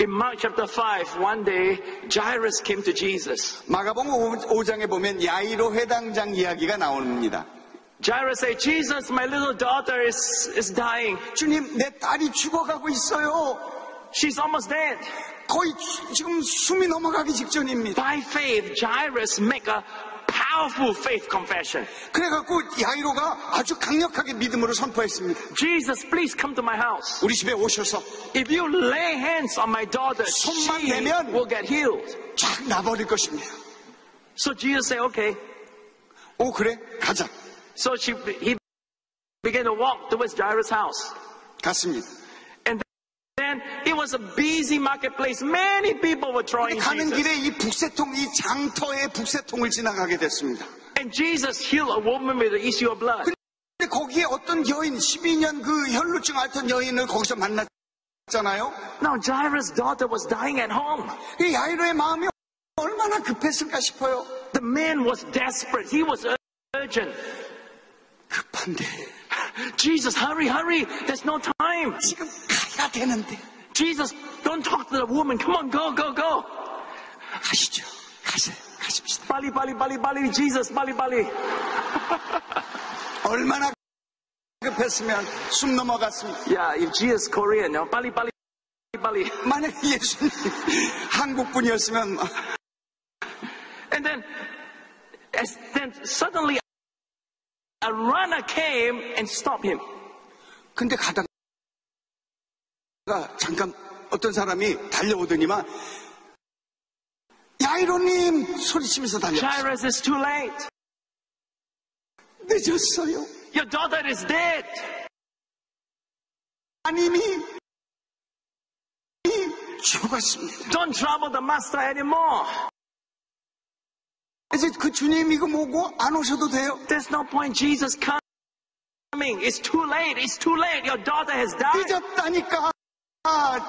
In Mark chapter 5, one day, Jairus came to Jesus. 마가복음 5장에 보면 야이로 회당장 이야기가 나옵니다. Jairus said, Jesus, my little daughter is dying. 주님, 내 딸이 죽어가고 있어요. She's almost dead. 거의 지금 숨이 넘어가기 직전입니다. By faith, Jairus make a powerful faith confession. 그래갖고 야이로가 아주 강력하게 믿음으로 선포했습니다. Jesus, please come to my house. 우리 집에 오셔서 If you lay hands on my daughter, 손만 she 대면 will get healed. 쫙 나버릴 것입니다. So Jesus said, okay. 오, 그래? 가자. So he began to walk towards Jairus' house. 갔습니다. And then it was a busy marketplace. Many people were throwing 가는 Jesus. 길에 이 북새통, 이 장터의 북새통을 지나가게 됐습니다. And Jesus healed a woman with the issue of blood. 근데 거기에 어떤 여인, 12년 그 혈루증 앓던 여인을 거기서 만났잖아요. Now Jairus' daughter was dying at home. 이 야이로의 마음이 얼마나 급했을까 싶어요. The man was desperate. He was urgent. 급한데 Jesus, hurry, hurry. There's no time. 지금 가야 되는데 Jesus, don't talk to the woman. Come on, go, go, go. 가시죠. 가십시다. Bali, Jesus, Bali. 얼마나 급했으면 숨 넘어갔습니다. Yeah, if Jesus Korean, Bali. 만약 예수님 한국 분이었으면 And then suddenly a runner came and stopped him. 근데 가다가 잠깐 어떤 사람이 달려오더니만 야이로님 소리치면서 달려왔어요. Jairus, it's too late. 늦었어요. Your daughter is dead. 하나님이 죽었습니다. Don't trouble the master anymore. 그래서 그 주님 이거 뭐고 안 오셔도 돼요. There's no point Jesus coming. It's too late. It's too late. Your daughter has died. 늦었다니까.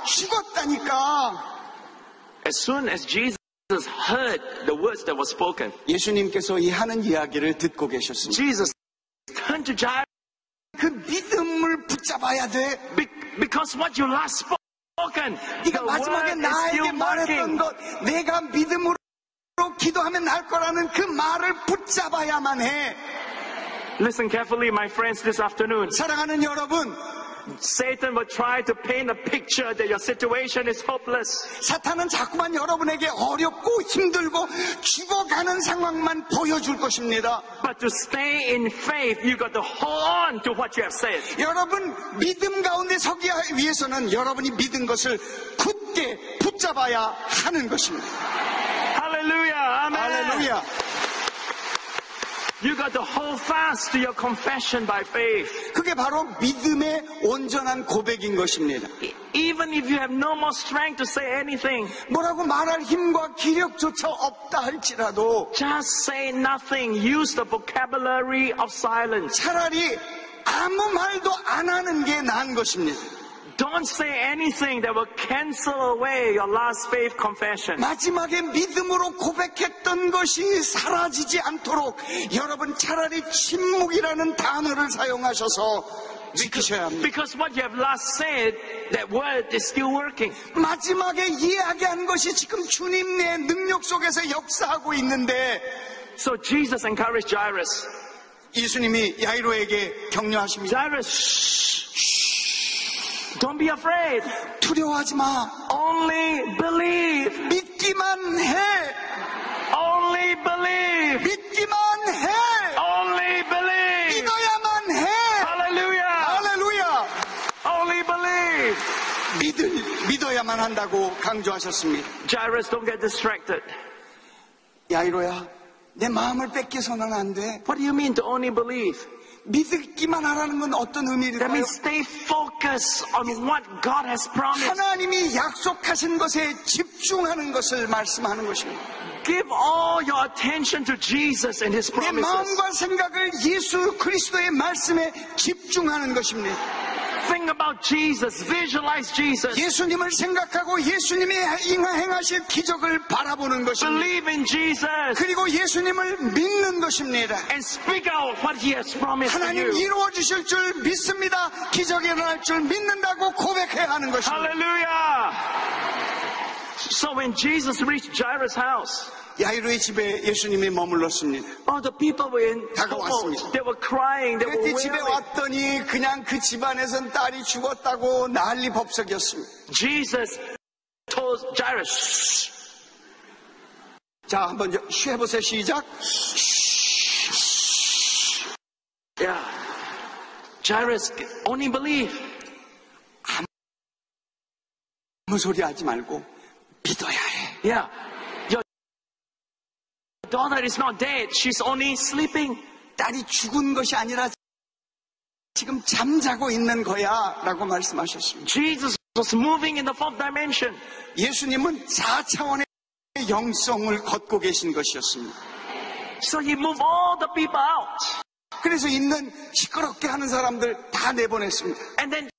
죽었다니까. As soon as Jesus heard the words that were spoken, 예수님께서 이 하는 이야기를 듣고 계셨습니다. Jesus turned to Jairus. 그 믿음을 붙잡아야 돼. Because what you last spoken, the 네가 마지막에 word is still 나에게 말했던 working. 것, 내가 믿음으로 기도하면 날 거라는 그 말을 붙잡아야만 해. Listen carefully, my friends, this afternoon. 사랑하는 여러분, Satan will try to paint a picture that your situation is hopeless. 사탄은 자꾸만 여러분에게 어렵고 힘들고 죽어가는 상황만 보여줄 것입니다. But to stay in faith, you got to hold on to what you have said. 여러분, 믿음 가운데 서기 위해서는 여러분이 믿은 것을 굳게 붙잡아야 하는 것입니다. Hallelujah. Amen. 할렐루야. You got to hold fast to your confession by faith. 그게 바로 믿음의 온전한 고백인 것입니다. Even if you have no more strength to say anything, 뭐라고 말할 힘과 기력조차 없다 할지라도 just say nothing. Use the vocabulary of silence. 차라리 아무 말도 안 하는 게 나은 것입니다. Don't say anything that will cancel away your last faith confession. 마지막에 믿음으로 고백했던 것이 사라지지 않도록 여러분 차라리 침묵이라는 단어를 사용하셔서 지키셔야 합니다. Because what you have last said, that word is still working. 마지막에 이야기한 것이 지금 주님의 능력 속에서 역사하고 있는데 So Jesus encouraged Jairus. 예수님이 야이로에게 격려하십니다. Jairus, don't be afraid. 두려워하지 마. Only believe. 믿기만 해. Only believe. 믿기만 해. Only believe. 믿어야만 해. Hallelujah. 할렐루야. Only believe. 믿어야만 한다고 강조하셨습니다. Jairus, don't get distracted. 야이로야, 내 마음을 뺏겨서는 안 돼. What do you mean to only believe? 믿기만 하라는 건 어떤 That 의미일까요? means stay focused on what God has promised. 하나님이 약속하신 것에 집중하는 것을 말씀하는 것입니다. Give all your attention to Jesus and His 내 promises. 마음과 생각을 예수 그리스도의 말씀에 집중하는 것입니다. Think about Jesus. Visualize Jesus. 예수님을 생각하고 예수님이 행하실 기적을 바라보는 것입니다. Believe in Jesus. 그리고 예수님을 믿는 것입니다. And speak out what He has promised to 하나님 you. 이루어 주실 줄 믿습니다. 기적이 일어날 줄 믿는다고 고백해야 하는 것입니다. Hallelujah. So when Jesus reached Jairus' house, 야이로의 집에 예수님이 머물렀습니다. all the people were in 다가왔습니다. tumult. They were crying. They were 그때 집에 wailing. 왔더니 그냥 그 집안에선 딸이 죽었다고 난리 법석이었습니다. Jesus told Jairus, shh. 자, 한번 쉬어보세요. 시작. Yeah. Jairus, only believe. 아무 소리 하지 말고 믿어야 해. Yeah. Your daughter is not dead. She's only sleeping. 딸이 죽은 것이 아니라 지금 잠자고 있는 거야 라고 말씀하셨습니다. Jesus was moving in the fourth dimension. 예수님은 4차원의 영성을 걷고 계신 것이었습니다. So He moved all the people out. 그래서 있는 시끄럽게 하는 사람들 다 내보냈습니다. And then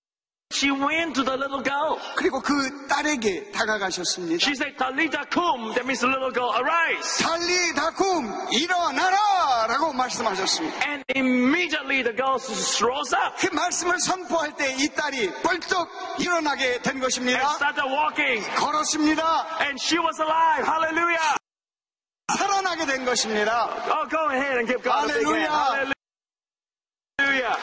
she went to the little girl. 그리고 그 딸에게 다가가셨습니다. She said, Talita kum. That means the little girl, arise. 달리다쿰 일어나라 라고 말씀하셨습니다. And immediately the girl rose up 그 말씀을 선포할 때 이 딸이 벌떡 일어나게 된 and 것입니다. started walking. 걸었습니다. And she was alive. Hallelujah. 살아나게 된 것입니다. Oh, go ahead and give God a big hand. Hallelujah. Hallelujah.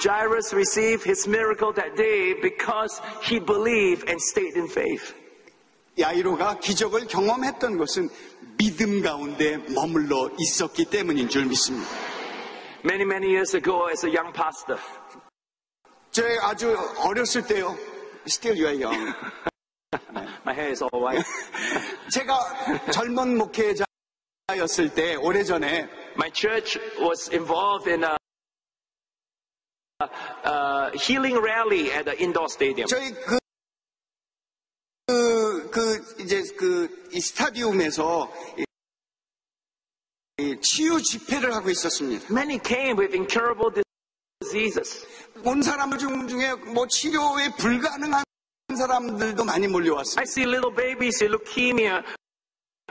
Jairus received his miracle that day because he believed and stayed in faith. 야이로가 기적을 경험했던 것은 믿음 가운데 머물러 있었기 때문인 줄 믿습니다. Many, many years ago as a young pastor, 제가 아주 어렸을 때요. Still you are young. my hair is all white. 제가 젊은 목회자였을 때 오래전에 My church was involved in a healing rally at the indoor stadium. 저희 이 스타디움에서 이 치유 집회를 하고 있었습니다. Many came with incurable diseases. 온 사람들 중에 뭐 치료에 불가능한 사람들도 많이 몰려왔어요. I see little babies with leukemia,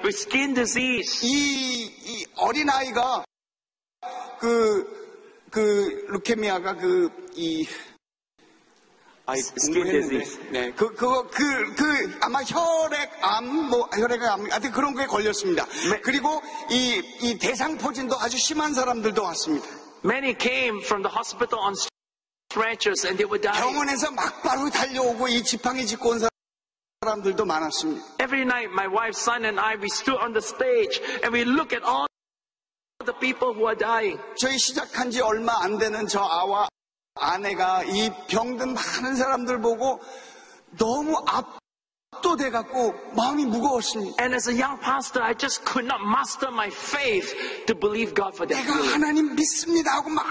with skin disease. 이 어린아이가 루케미아가 Skin disease. 네, 아마 혈액암, 하여튼 그런 거에 걸렸습니다. 그리고 이 대상포진도 아주 심한 사람들도 왔습니다. Many came from the hospital on stretchers and they were dying. 병원에서 막바로 달려오고 이 지팡이 짚고 온 사람들도 많았습니다. Every night, my wife, son, and I, we stood on the stage and we look at all the people who are dying. 저희 시작한 지 얼마 안 되는 저 아내가 이 병든 많은 사람들 보고 너무 압도돼갖고 마음이 무거웠습니다. And as a young pastor, I just could not master my faith to believe God for that 내가 healing. 하나님 믿습니다 하고 막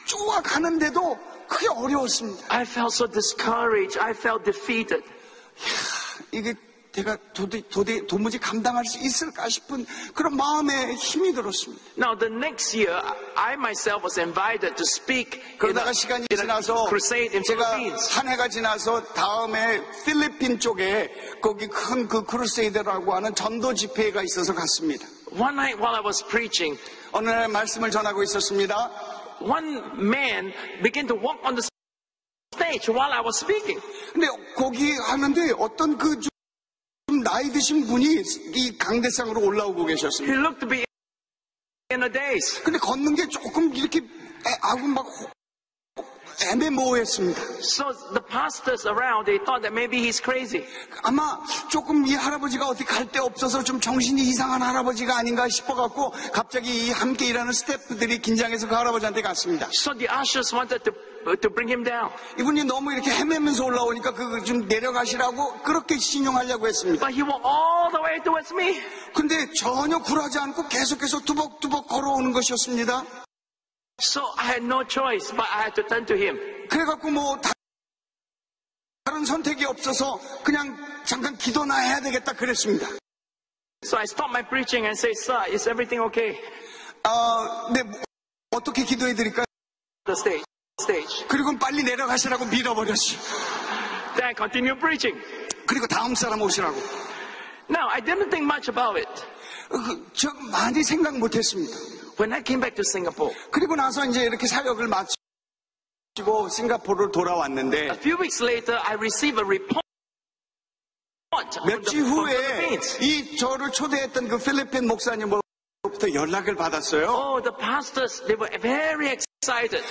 쪼아가는데도 그게 어려웠습니다. I felt so discouraged. I felt defeated. 이게 내가 도무지 감당할 수 있을까 싶은 그런 마음에 힘이 들었습니다. Now, the next year, I myself was invited to speak in 그러다가 a 시간이 지나서 crusade in 제가 Philippines. 한 해가 지나서 다음에 필리핀 쪽에 거기 큰 그 크루세이드라고 하는 전도 집회가 있어서 갔습니다. One night while I was preaching, 어느 날 말씀을 전하고 있었습니다. one man began to walk on the stage while I was speaking. 근데 거기 하는데 어떤 그 좀 나이 드신 분이 이 강대상으로 올라오고 계셨습니다. He looked to be in a daze. 근데 걷는 게 조금 이렇게 막 애매모호했습니다. So the pastors around, they thought that maybe he's crazy. 아마 조금 이 할아버지가 어디 갈 데 없어서 좀 정신이 이상한 할아버지가 아닌가 싶어갖고 갑자기 이 함께 일하는 스태프들이 긴장해서 그 할아버지한테 갔습니다. So the ushers wanted to bring him down. 이분이 너무 이렇게 헤매면서 올라오니까 그거 좀 내려가시라고 그렇게 신용하려고 했습니다. But he walked all the way towards me. 근데 전혀 굴하지 않고 계속해서 두벅두벅 걸어오는 것이었습니다. So I had no choice, but I had to turn to him. 그래갖고 뭐 다른 선택이 없어서 그냥 잠깐 기도나 해야 되겠다 그랬습니다. So I stopped my preaching and said, Sir, is everything okay? 네, 어떻게 기도해 드릴까요? The stage. 그리고 빨리 내려가시라고 밀어버렸어요. Then I continued preaching. 그리고 다음 사람 오시라고. Now, I didn't think much about it. 저 많이 생각 못했습니다. When I came back to Singapore, 그리고 나서 이제 이렇게 사역을 마치고 싱가포르로 돌아왔는데 a few weeks later, I received a report 몇 주 from 후에 Philippines. 이 저를 초대했던 그 필리핀 목사님으로부터 연락을 받았어요. Oh, the pastors, they were very excited.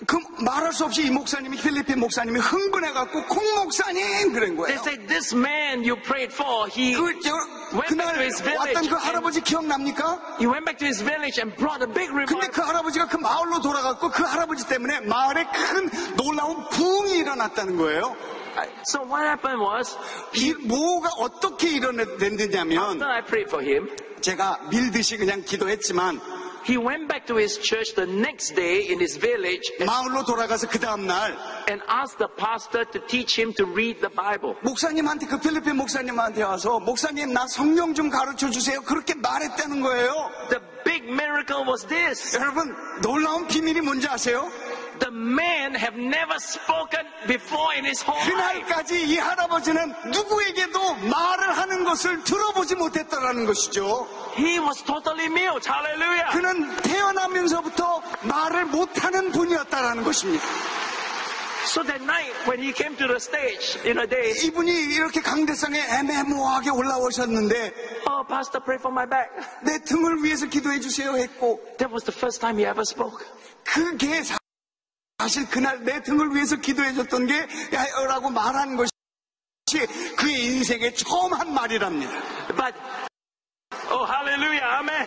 그 말할 수 없이 이 목사님이 필리핀 목사님이 흥분해갖고 콩 목사님 그런 They 거예요. said, this man you prayed for, he 그날 왔던 그 할아버지 기억납니까? went back to his village and brought a big 근데 revival. 그 할아버지가 그 마을로 돌아갔고 그 할아버지 때문에 마을에 큰 놀라운 부흥이 일어났다는 거예요. So what happened was, 뭐가 어떻게 일어났느냐면 after I prayed for him, 제가 밀듯이 그냥 기도했지만 he went back to his church the next day in his village 마을로 돌아가서 그 다음날 and asked the pastor to teach him to read the Bible. 목사님한테 그 필리핀 목사님한테 와서 목사님 나 성경 좀 가르쳐 주세요 그렇게 말했다는 거예요. The big miracle was this. 여러분 놀라운 비밀이 뭔지 아세요? The man have never spoken before in his whole life. 그날까지 이 할아버지는 누구에게도 말을 하는 것을 들어보지 못했다라는 것이죠. He was totally mute. Hallelujah. 그는 태어나면서부터 말을 못하는 분이었다라는 것입니다. So that night when he came to the stage in a day, 이분이 이렇게 강대상에 애매모호하게 올라오셨는데 oh, pastor, pray for my back. 내 등을 위해서 기도해 주세요 했고 That was the first time he ever spoke. 그게 사실 그날 내 등을 위해서 기도해 줬던 게 라고 말하는 것이 그의 인생에 처음 한 말이랍니다. But, oh, hallelujah, amen.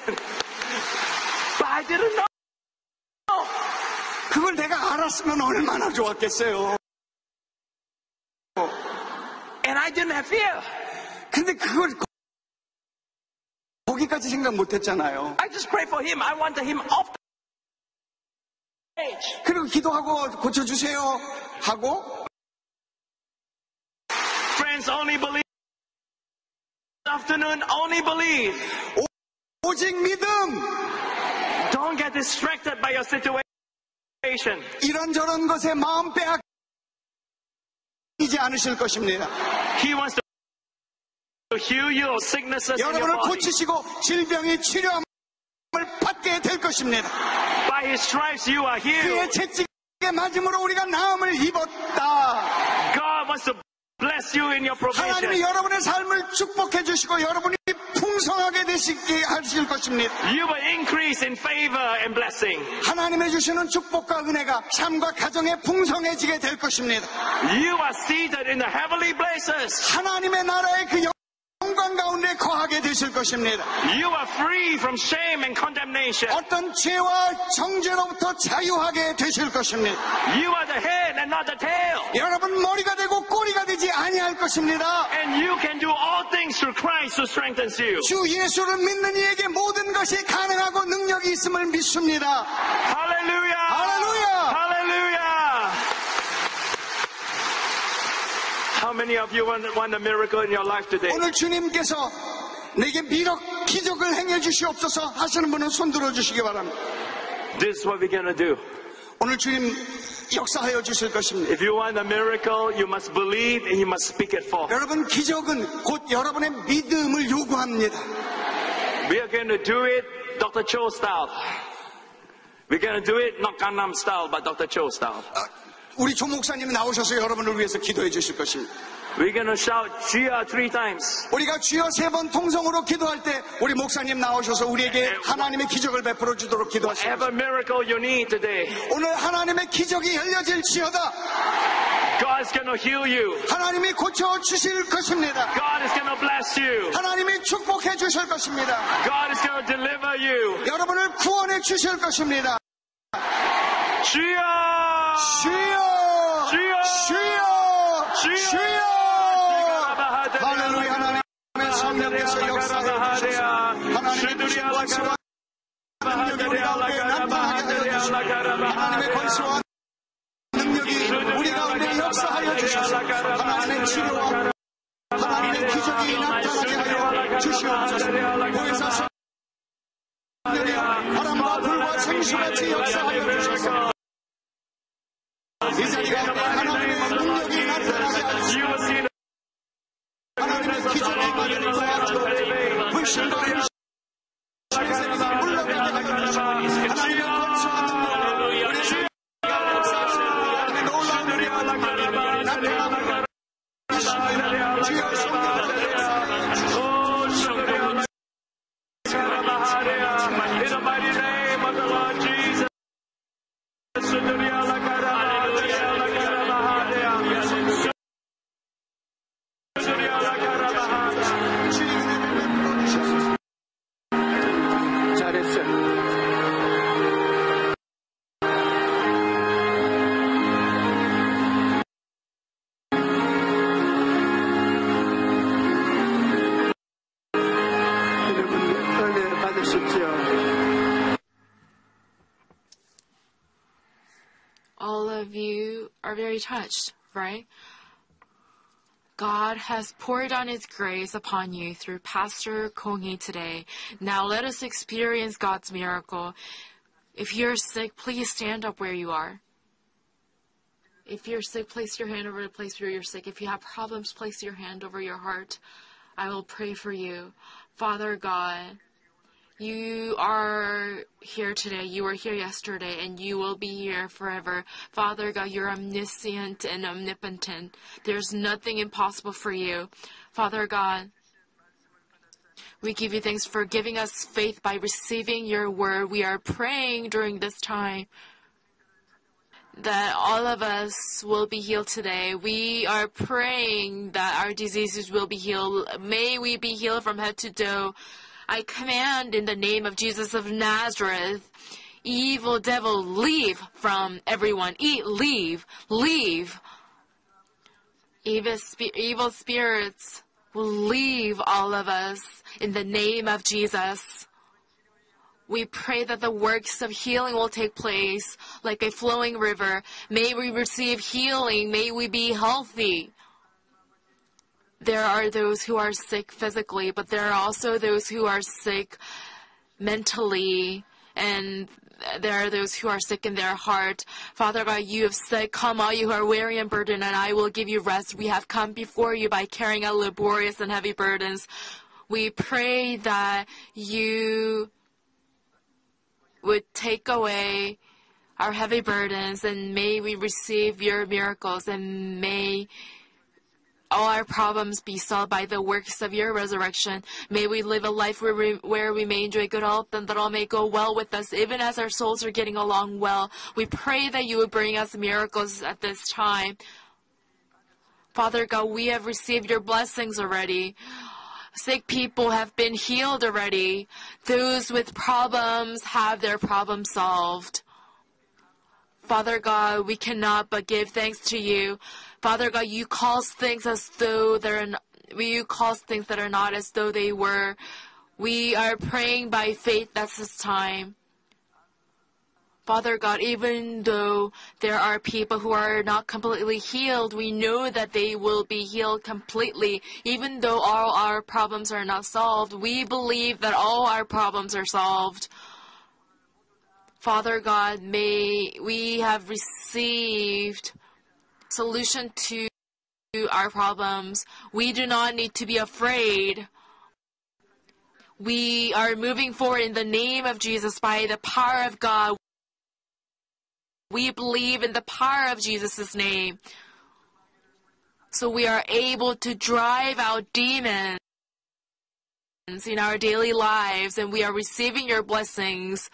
But I didn't know. 그걸 내가 알았으면 얼마나 좋았겠어요. And I didn't have fear. 근데 그걸 거기까지 생각 못했잖아요. I just prayed for him. I wanted him off the stage. 그리고 기도하고 고쳐주세요 하고 Friends, only believe. Afternoon, only believe. 오직 믿음 Don't get distracted by your situation. 이런저런 것에 마음 빼앗기지 않으실 것입니다. He wants to heal your sicknesses in your 여러분을 body. 고치시고 질병이 치료함을 받게 될 것입니다. By his stripes you are 그의 healed. 채찍에 맞음으로 우리가 나음을 입었다. God wants to bless you in your 하나님이 provision. 여러분의 삶을 축복해 주시고 여러분이 풍성하게 되시게 하실 것입니다. You will increase in favor and blessing. 하나님의 주시는 축복과 은혜가 삶과 가정에 풍성해지게 될 것입니다. You are seated in the heavenly places. 하나님의 나라의 그 영광 가운데 거하게 되실 것입니다. You are free from shame and condemnation. 어떤 죄와 정죄로부터 자유하게 되실 것입니다. You are the head and not the tail. 여러분 머리가 되고 꼬리가 되지 아니할 것입니다. And you can do all things through Christ who strengthens you. 주 예수를 믿는 이에게 모든 것이 가능하고 능력이 있음을 믿습니다. Hallelujah. 할렐루야! Hallelujah. How many of you want a miracle in your life today? 오늘 주님께서 내게 기적을 행해 주시옵소서 하시는 분은 손 들어 주시기 바랍니다. This is what we're going to do. 오늘 주님 역사하여 주실 것입니다. If you want a miracle, you must believe and you must speak it forth. 여러분 기적은 곧 여러분의 믿음을 요구합니다. We are going to do it Dr. Cho style. We're going to do it not Gangnam style, but Dr. Cho style. 우리 조 목사님이 나오셔서 여러분을 위해서 기도해 주실 것입니다. We're going to shout Jia 3 times. 우리가 주여 3번 통성으로 기도할 때 우리 목사님 나오셔서 우리에게 하나님의 기적을 베풀어 주도록 기도하십니다. Whatever miracle you need today, 오늘 하나님의 기적이 열려질지어다. God is going to heal you. 하나님이 고쳐 주실 것입니다. God is going to bless you. 하나님이 축복해 주실 것입니다. God is going to deliver you. 여러분을 구원해 주실 것입니다. Jia! 주여! 주여! 주여! 주여! 할렐루야. 하나님의 성령께서 역사해 주셔서 하나님의 주신 권세와 능력이 우리 가운데 나타나게 하여 주시고 하나님의 권세와 능력이 우리 가운데 역사하여 주셔서 하나님의 치료와 하나님의 기적이 나타나게 하여 주시옵소서. 보혜사 성령이 바람과 불과 생수같이 역사하여 주셔서 이 자리 가운데 하나님의 능력이 나타나게 하여 주시고 하나님의 기적이 임하기를 도와주옵소서. 불신과 불신이 물러가게 하여 주시고 하나님의 권세와 능력이 우리 주의 역사하시는 하나님의 놀라운 은혜와 능력이 나타나게 하시옵소서. 주여 성령으로 역사하여 주시옵소서. In the mighty name of the Lord Jesus. 잘했어요. 여러분 은혜를 받으십시오. All of you are very touched, right? God has poured on His grace upon you through Pastor Kong-hee today. Now let us experience God's miracle. If you're sick, please stand up where you are. If you're sick, place your hand over the place where you're sick. If you have problems, place your hand over your heart. I will pray for you. Father God, you are here today, you were here yesterday, and you will be here forever. Father God, you're omniscient and omnipotent. There's nothing impossible for you. Father God, we give you thanks for giving us faith by receiving your word. We are praying during this time that all of us will be healed today. We are praying that our diseases will be healed. May we be healed from head to toe. I command in the name of Jesus of Nazareth, evil devil, leave from everyone. Leave. Evil spirits will leave all of us in the name of Jesus. We pray that the works of healing will take place like a flowing river. May we receive healing. May we be healthy. There are those who are sick physically, but there are also those who are sick mentally, and there are those who are sick in their heart. Father God, you have said, come all you who are weary and burdened, and I will give you rest. We have come before you by carrying out laborious and heavy burdens. We pray that you would take away our heavy burdens, and may we receive your miracles, and may all our problems be solved by the works of your resurrection. May we live a life where we may enjoy good health and that all may go well with us, even as our souls are getting along well. We pray that you would bring us miracles at this time. Father God, we have received your blessings already. Sick people have been healed already. Those with problems have their problems solved. Father God, we cannot but give thanks to you. Father God, you cause things as though you cause things that are not as though they were. We are praying by faith that's this time. Father God, even though there are people who are not completely healed, we know that they will be healed completely. Even though all our problems are not solved, we believe that all our problems are solved. Father God, may we have received solution to our problems. We do not need to be afraid. We are moving forward in the name of Jesus by the power of God. We believe in the power of Jesus' name. So we are able to drive out demons in our daily lives, and we are receiving your blessings.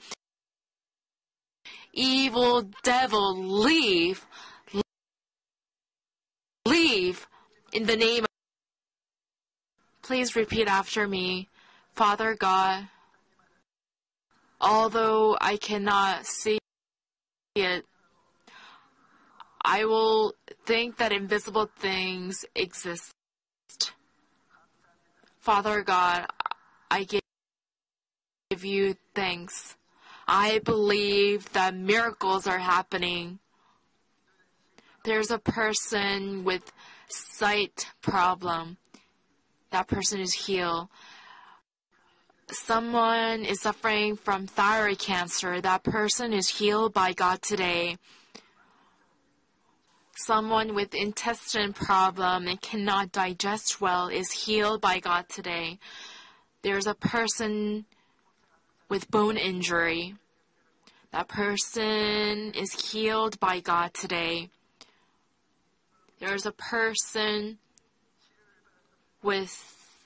Evil devil, leave in the name of... Please repeat after me. Father God, although I cannot see it, I will think that invisible things exist. Father God, I give you thanks. I believe that miracles are happening. There's a person with sight problem. That person is healed. Someone is suffering from thyroid cancer. That person is healed by God today. Someone with intestine problem and cannot digest well is healed by God today. There's a person with bone injury. That person is healed by God today. There's a person with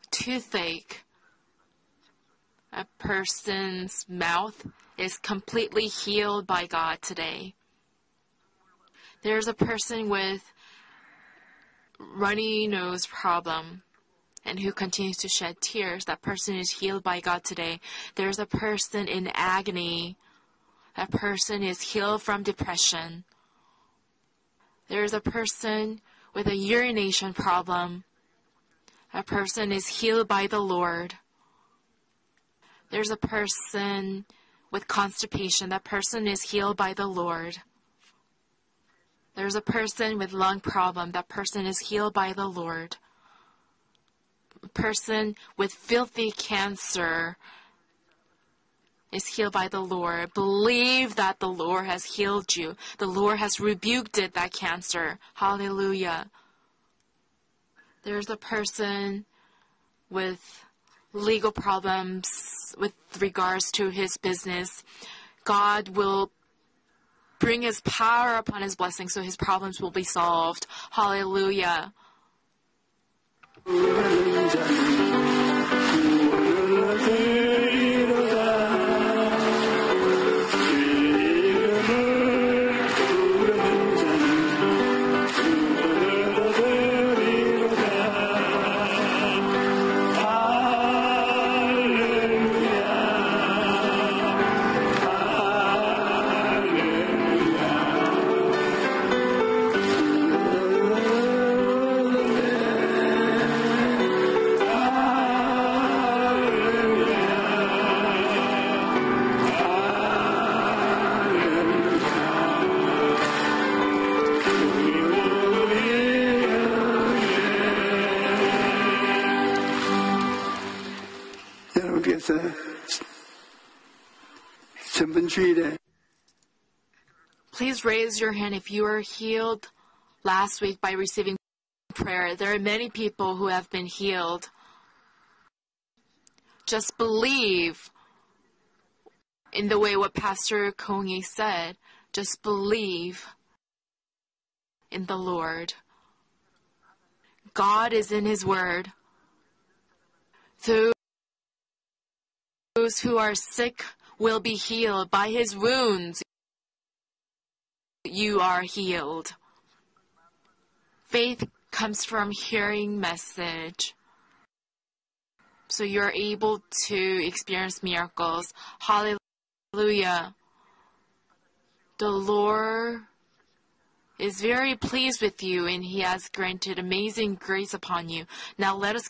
toothache. A person's mouth is completely healed by God today. There's a person with runny nose problem and who continues to shed tears. That person is healed by God today. There's a person in agony. That person is healed from depression. There's a person with a urination problem. That person is healed by the Lord. There's a person with constipation. That person is healed by the Lord. There's a person with lung problem. That person is healed by the Lord. A person with filthy cancer is healed by the Lord. Believe that the Lord has healed you. The Lord has rebuked it, that cancer. Hallelujah. There's a person with legal problems with regards to his business. God will bring his power upon his blessing so his problems will be solved. Hallelujah. 여러분께서 전번 주일에 Please raise your hand if you were healed last week by receiving prayer. There are many people who have been healed. Just believe in the way what Pastor Kongi said. Just believe in the Lord. God is in His Word. Those who are sick will be healed. By His wounds, you are healed. Faith comes from hearing message. So you're able to experience miracles. Hallelujah. The Lord is very pleased with you, and He has granted amazing grace upon you. Now let us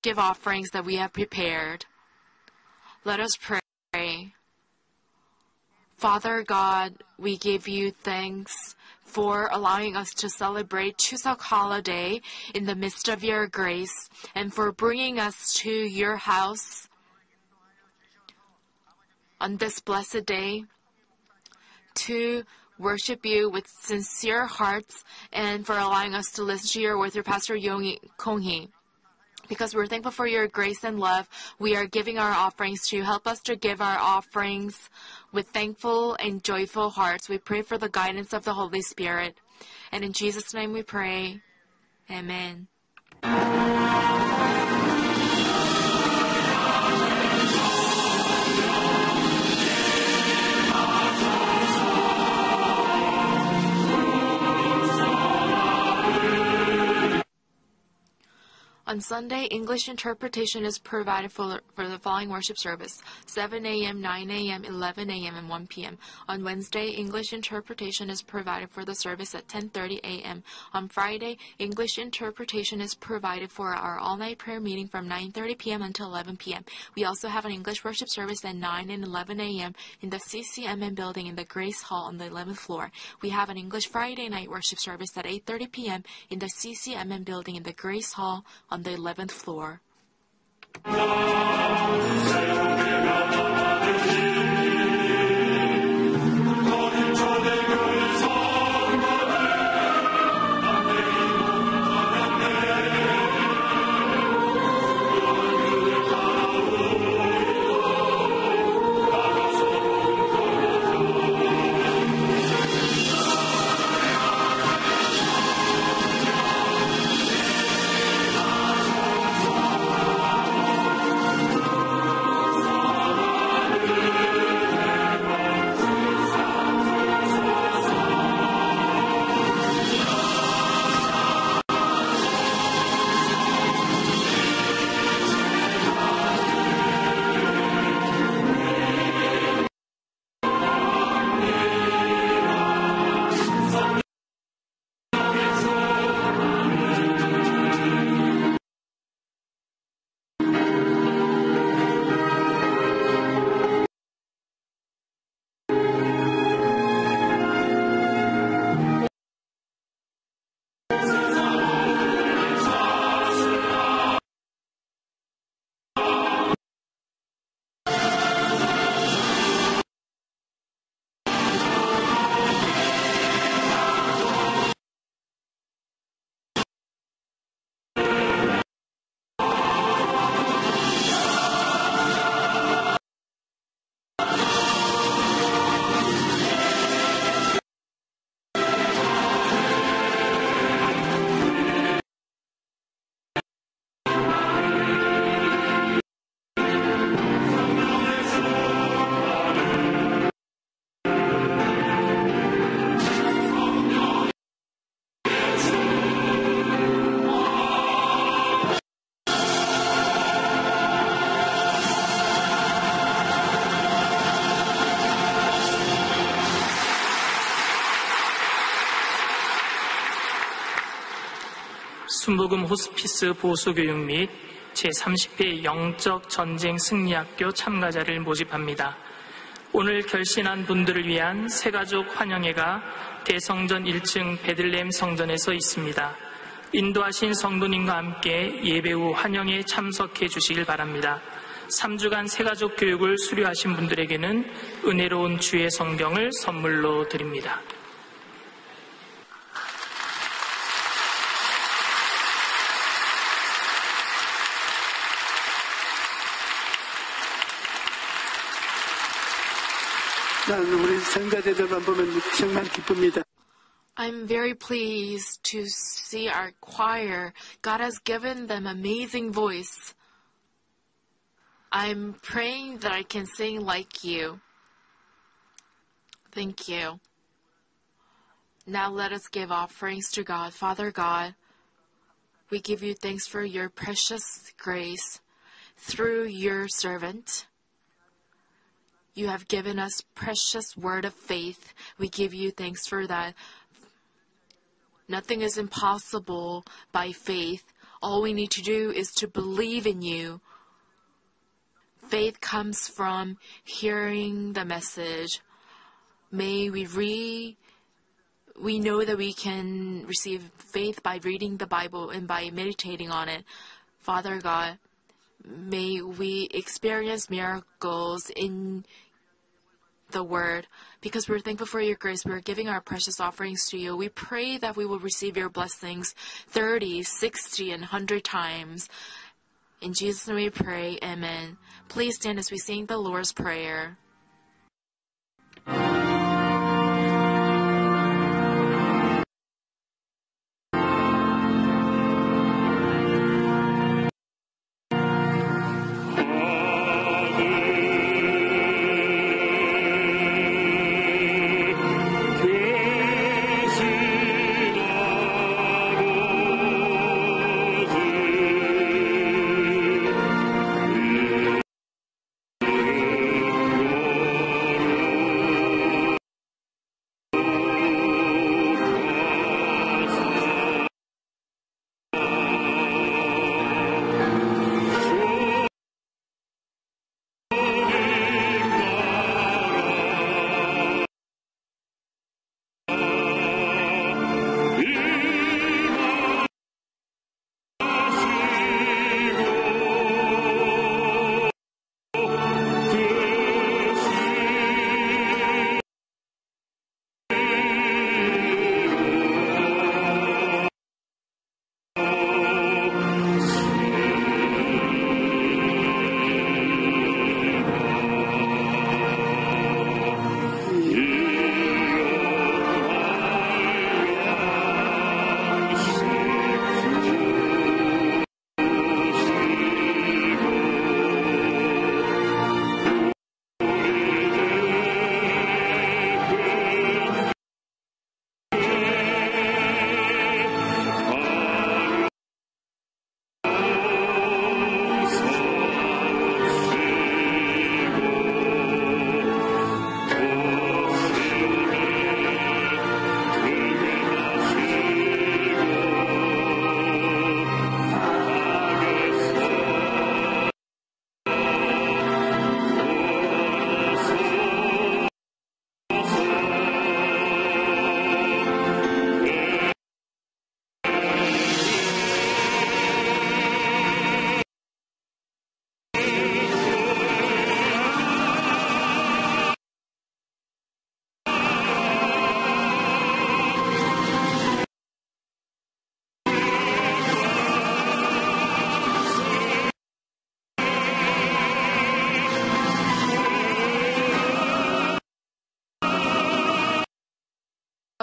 give offerings that we have prepared. Let us pray. Father God, we give you thanks for allowing us to celebrate Chuseok holiday in the midst of your grace, and for bringing us to your house on this blessed day to worship you with sincere hearts, and for allowing us to listen to your word through Pastor Kong-hee. Because we're thankful for your grace and love, we are giving our offerings to you. Help us to give our offerings with thankful and joyful hearts. We pray for the guidance of the Holy Spirit. And in Jesus' name we pray. Amen. On Sunday, English interpretation is provided for the following worship service: 7 a.m., 9 a.m., 11 a.m., and 1 p.m. On Wednesday, English interpretation is provided for the service at 10:30 a.m. On Friday, English interpretation is provided for our all-night prayer meeting from 9:30 p.m. until 11 p.m. We also have an English worship service at 9 and 11 a.m. in the CCMN building in the Grace Hall on the 11th floor. We have an English Friday night worship service at 8:30 p.m. in the CCMN building in the Grace Hall on the 11th floor. 순복음 호스피스 보수교육 및 제30회 영적 전쟁 승리학교 참가자를 모집합니다. 오늘 결신한 분들을 위한 새가족 환영회가 대성전 1층 베들레헴 성전에서 있습니다. 인도하신 성도님과 함께 예배 후 환영회에 참석해 주시길 바랍니다. 3주간 새가족 교육을 수료하신 분들에게는 은혜로운 주의 성경을 선물로 드립니다. 나는 우리 성가대들만 보면 정말 기쁩니다. I'm very pleased to see our choir. God has given them amazing voice. I'm praying that I can sing like you. Thank you. Now let us give offerings to God. Father God, we give you thanks for your precious grace through your servant. You have given us precious word of faith. We give you thanks for that. Nothing is impossible by faith. All we need to do is to believe in you. Faith comes from hearing the message. May we know that we can receive faith by reading the Bible and by meditating on it. Father God, may we experience miracles in the word. Because we're thankful for your grace, we're giving our precious offerings to you. We pray that we will receive your blessings 30, 60, and 100 times. In Jesus' name we pray, amen. Please stand as we sing the Lord's Prayer.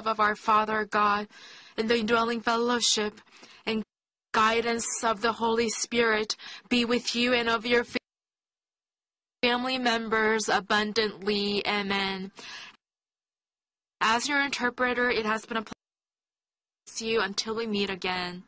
Of our Father God, and the indwelling fellowship and guidance of the Holy Spirit be with you and of your family members abundantly. Amen. As your interpreter, it has been a pleasure to see you until we meet again.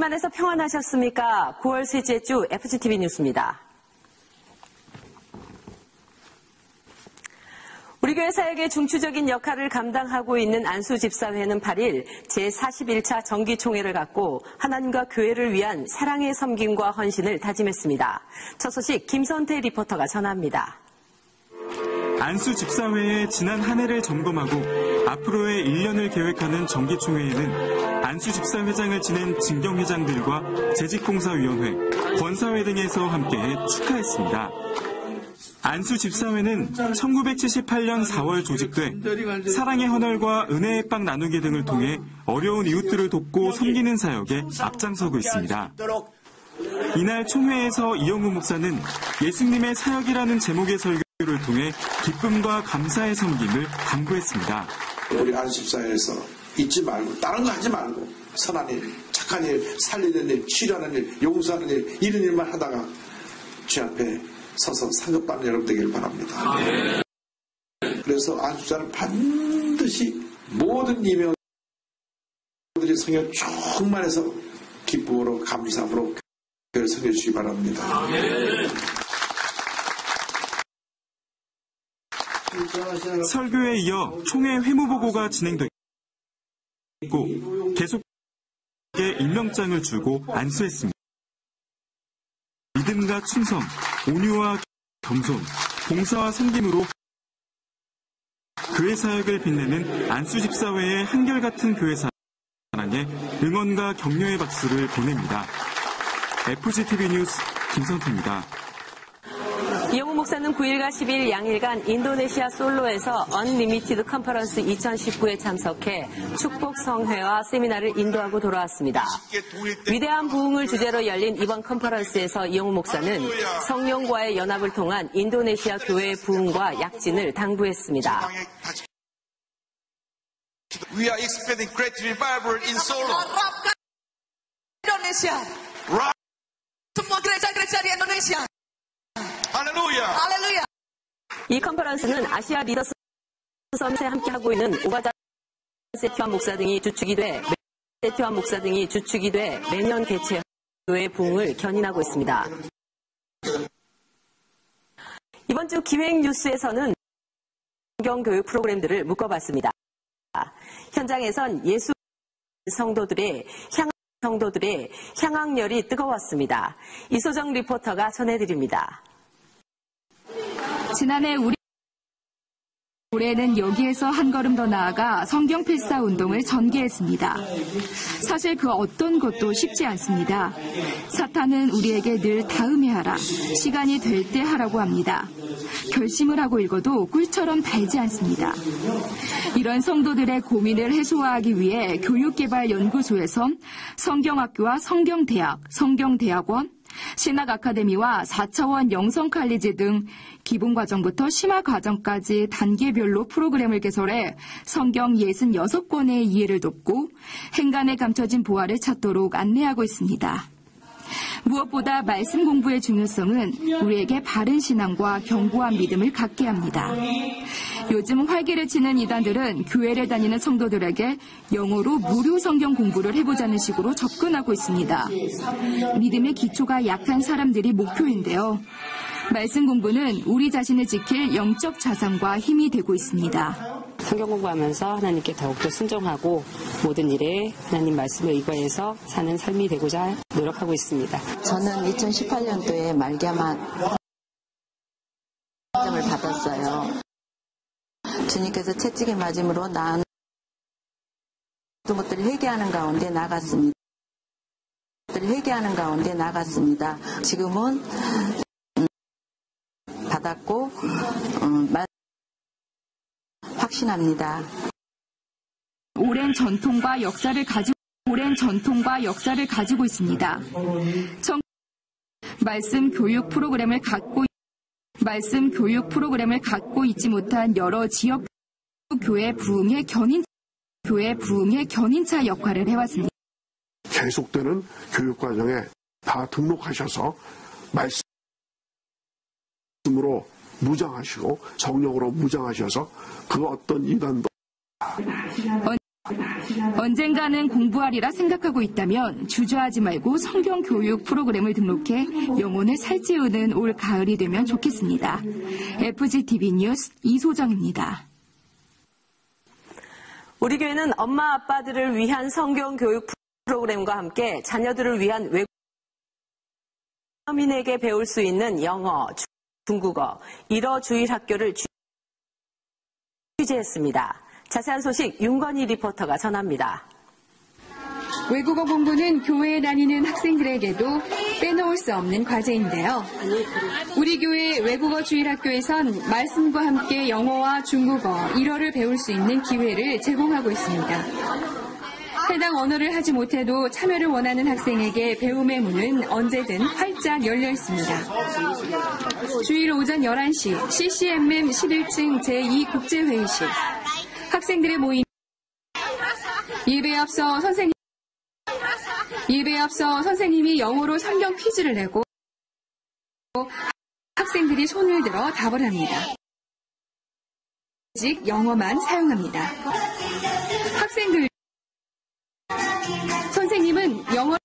안에서 평안하셨습니까? 9월 셋째 주 FGTV 뉴스입니다. 우리 교회 사역의 중추적인 역할을 감당하고 있는 안수집사회는 8일 제41차 정기총회를 갖고 하나님과 교회를 위한 사랑의 섬김과 헌신을 다짐했습니다. 첫 소식 김선태 리포터가 전합니다. 안수집사회의 지난 한 해를 점검하고 앞으로의 1년을 계획하는 정기총회에는 안수집사회장을 지낸 진경회장들과 재직봉사위원회, 권사회 등에서 함께 축하했습니다. 안수집사회는 1978년 4월 조직돼 사랑의 헌혈과 은혜의 빵 나누기 등을 통해 어려운 이웃들을 돕고 섬기는 사역에 앞장서고 있습니다. 이날 총회에서 이영우 목사는 예수님의 사역이라는 제목의 설교를 통해 기쁨과 감사의 섬김을 당부했습니다. 우리 안수집사회에서 잊지 말고 다른 거 하지 말고 선한 일, 착한 일, 살리는 일, 치료하는 일, 용서하는 일 이런 일만 하다가 주 앞에 서서 상급받는 여러분 되길 바랍니다. 그래서 안수집사는 반드시 모든 이명들이 성령 충만해서 기쁨으로 감사함으로 교회를 섬겨주시기 바랍니다. 설교에 이어 총회 회무보고가 진행됐고 계속해 임명장을 주고 안수했습니다. 믿음과 충성, 온유와 겸손, 봉사와 섬김으로 교회 사역을 빛내는 안수집사회의 한결같은 교회 사랑에 응원과 격려의 박수를 보냅니다. FGTV 뉴스 김성태입니다. 이영우 목사는 9일과 10일 양일간 인도네시아 솔로에서 언리미티드 컨퍼런스 2019에 참석해 축복 성회와 세미나를 인도하고 돌아왔습니다. 위대한 부흥을 주제로 열린 이번 컨퍼런스에서 이영우 목사는 성령과의 연합을 통한 인도네시아 교회의 부흥과 약진을 당부했습니다. We are expecting great revival in Solo. Indonesia. Semua gereja-gereja di Indonesia. 할렐루야. 할렐루야. 이 컨퍼런스는 아시아 리더스 서밋에 함께하고 있는 오바자 세티완 목사 등이 주축이 돼 매년 개최 교회 부흥을 견인하고 있습니다. 이번 주 기획 뉴스에서는 성경교육 프로그램들을 묶어봤습니다. 현장에선 예수 성도들의 향학열이 뜨거웠습니다. 이소정 리포터가 전해드립니다. 지난해 올해는 여기에서 한 걸음 더 나아가 성경 필사 운동을 전개했습니다. 사실 그 어떤 것도 쉽지 않습니다. 사탄은 우리에게 늘 다음에 하라, 시간이 될 때 하라고 합니다. 결심을 하고 읽어도 꿀처럼 달지 않습니다. 이런 성도들의 고민을 해소하기 위해 교육개발연구소에서 성경학교와 성경대학, 성경대학원, 신학아카데미와 4차원 영성칼리지 등 기본과정부터 심화과정까지 단계별로 프로그램을 개설해 성경 66권의 이해를 돕고 행간에 감춰진 보화를 찾도록 안내하고 있습니다. 무엇보다 말씀 공부의 중요성은 우리에게 바른 신앙과 견고한 믿음을 갖게 합니다. 요즘 활기를 치는 이단들은 교회를 다니는 성도들에게 영어로 무료 성경 공부를 해보자는 식으로 접근하고 있습니다. 믿음의 기초가 약한 사람들이 목표인데요. 말씀 공부는 우리 자신을 지킬 영적 자산과 힘이 되고 있습니다. 성경 공부하면서 하나님께 더욱더 순종하고 모든 일에 하나님 말씀을 의거해서 사는 삶이 되고자 노력하고 있습니다. 저는 2018년도에 말기암 점을 받았어요. 주님께서 채찍에 맞음으로 나은 모든 것들을 회개하는 가운데 나갔습니다. 지금은 받았고 확신합니다. 오랜 전통과 역사를 가지고 있습니다. 말씀 교육 프로그램을 갖고 있지 못한 여러 지역 교회 부흥의 견인차 역할을 해왔습니다. 계속되는 교육 과정에 다 등록하셔서 말씀으로 무장하시고 성령으로 무장하셔서 그 어떤 이단도 언젠가는 공부하리라 생각하고 있다면 주저하지 말고 성경 교육 프로그램을 등록해 영혼을 살찌우는 올 가을이 되면 좋겠습니다. FGTV 뉴스 이소정입니다. 우리 교회는 엄마 아빠들을 위한 성경 교육 프로그램과 함께 자녀들을 위한 외국 서민에게 배울 수 있는 영어, 중국어, 일어 주일 학교를 취재했습니다. 자세한 소식 윤건희 리포터가 전합니다. 외국어 공부는 교회에 다니는 학생들에게도 빼놓을 수 없는 과제인데요. 우리 교회 외국어 주일학교에선 말씀과 함께 영어와 중국어, 일어를 배울 수 있는 기회를 제공하고 있습니다. 해당 언어를 하지 못해도 참여를 원하는 학생에게 배움의 문은 언제든 활짝 열려 있습니다. 주일 오전 11시 CCMM 11층 제2국제회의실 학생들의 모임 예배에 앞서 선생님이 영어로 성경 퀴즈를 내고 학생들이 손을 들어 답을 합니다. 즉 영어만 사용합니다. 선생님은 영어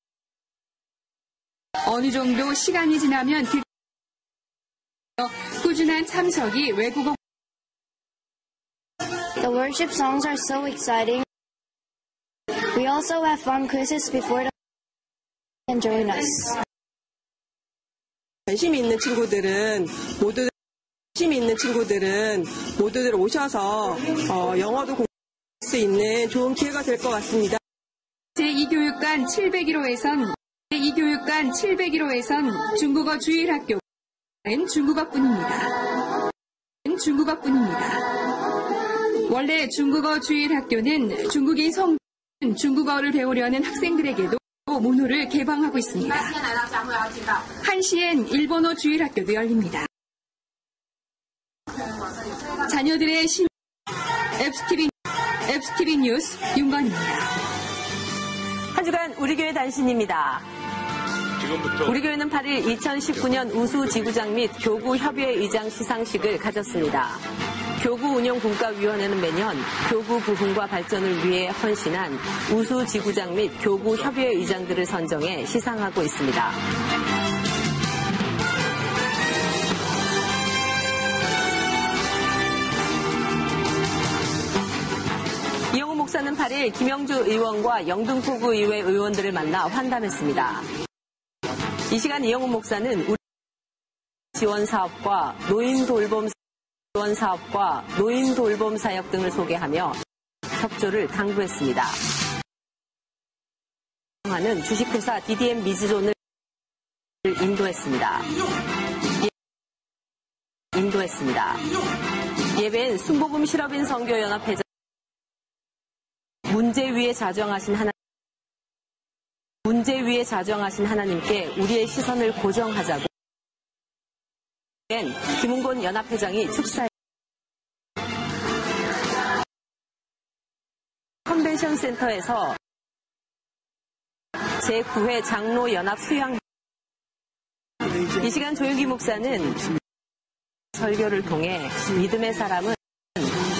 어느 정도 시간이 지나면 꾸준한 참석이 외국어 The worship songs are so exciting. We also have fun quizzes before the and join us. 관심이 있는 친구들은 모두들 오셔서 영어도 공부할 수 있는 좋은 기회가 될 것 같습니다. 제2교육관 701호에선 중국어 주일학교는 중국어뿐입니다. 원래 중국어 주일학교는 중국인 중국어를 배우려는 학생들에게도 문호를 개방하고 있습니다. 1시엔 일본어 주일학교도 열립니다. 자녀들의 FTV 뉴스 윤건입니다. 한 주간 우리 교회 단신입니다. 우리 교회는 8일 2019년 우수지구장 및 교구협의회 의장 시상식을 가졌습니다. 교구운영분과위원회는 매년 교구 부흥과 발전을 위해 헌신한 우수지구장 및 교구협의회 의장들을 선정해 시상하고 있습니다. 이영우 목사는 8일 김영주 의원과 영등포구 의회 의원들을 만나 환담했습니다. 이 시간 이영우 목사는 우리 지원사업과 노인돌봄 사역 등을 소개하며 협조를 당부했습니다. 하는 주식회사 DDM 미즈존을 인도했습니다. 예배엔 순복음 실업인 선교연합회장 문제 위에 자정하신 하나님께 우리의 시선을 고정하자고 김웅곤 연합회장이 축사했습니다. 컨벤션 센터에서 제9회 장로연합 수양 이 시간 조윤기 목사는 설교를 통해 믿음의 사람은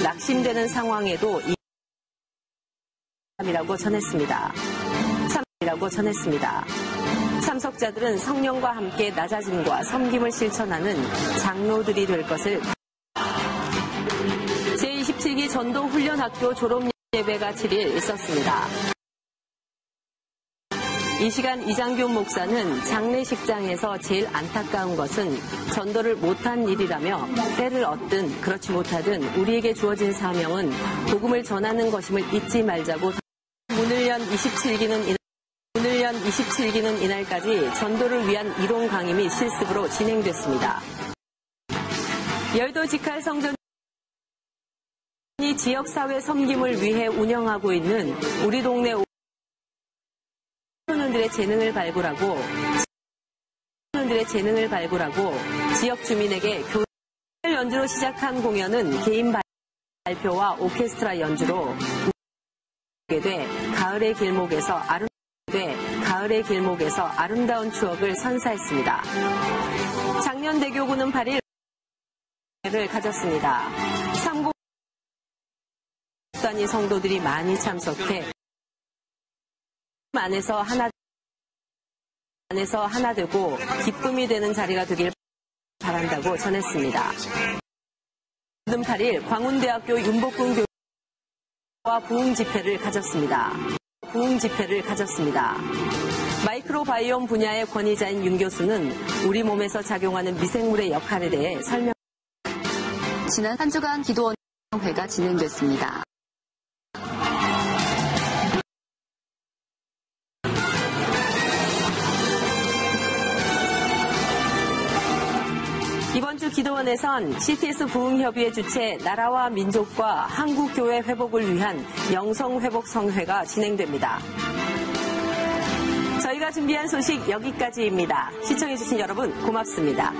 낙심되는 상황에도 이라고 전했습니다. 참석자들은 성령과 함께 낮아짐과 섬김을 실천하는 장로들이 될 것을 제27기 전도훈련학교 졸업예배가 7일 있었습니다. 이 시간 이장균 목사는 장례식장에서 제일 안타까운 것은 전도를 못한 일이라며 때를 얻든 그렇지 못하든 우리에게 주어진 사명은 복음을 전하는 것임을 잊지 말자고 문을연 27기는 이날까지 전도를 위한 이론 강의 및 실습으로 진행됐습니다. 여의도 직할 성전이 지역사회 섬김을 위해 운영하고 있는 우리 동네 청년들의 재능을 발굴하고 지역 주민에게 교육 연주로 시작한 공연은 개인 발표와 오케스트라 연주로 돼 가을의 길목에서 아름다운 추억을 선사했습니다. 장년대교구는 8일 를 가졌습니다. 단위 성도들이 많이 참석해 안에서 하나 되고 기쁨이 되는 자리가 되길 바란다고 전했습니다. 8일 광운대학교 윤복근 교수와 부흥 집회를 가졌습니다. 마이크로바이옴 분야의 권위자인 윤 교수는 우리 몸에서 작용하는 미생물의 역할에 대해 설명. 지난 한 주간 기도원회가 진행됐습니다. 이번 주 기도원에선 CTS 부흥협의회 주최 나라와 민족과 한국교회 회복을 위한 영성회복 성회가 진행됩니다. 저희가 준비한 소식 여기까지입니다. 시청해주신 여러분 고맙습니다.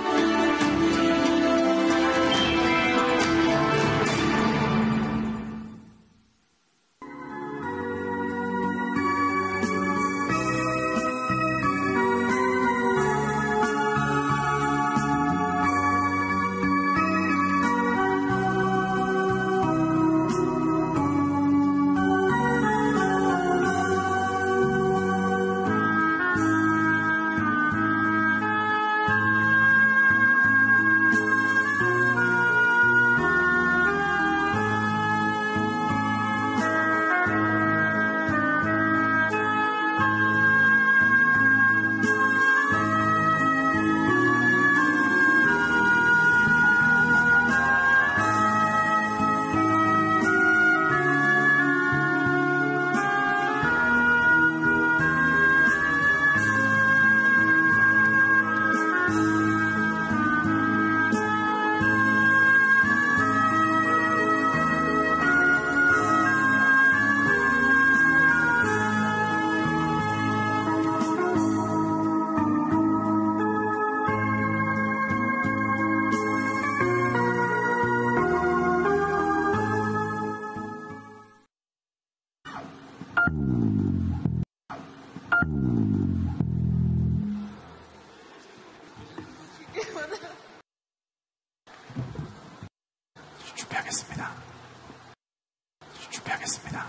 준비하겠습니다.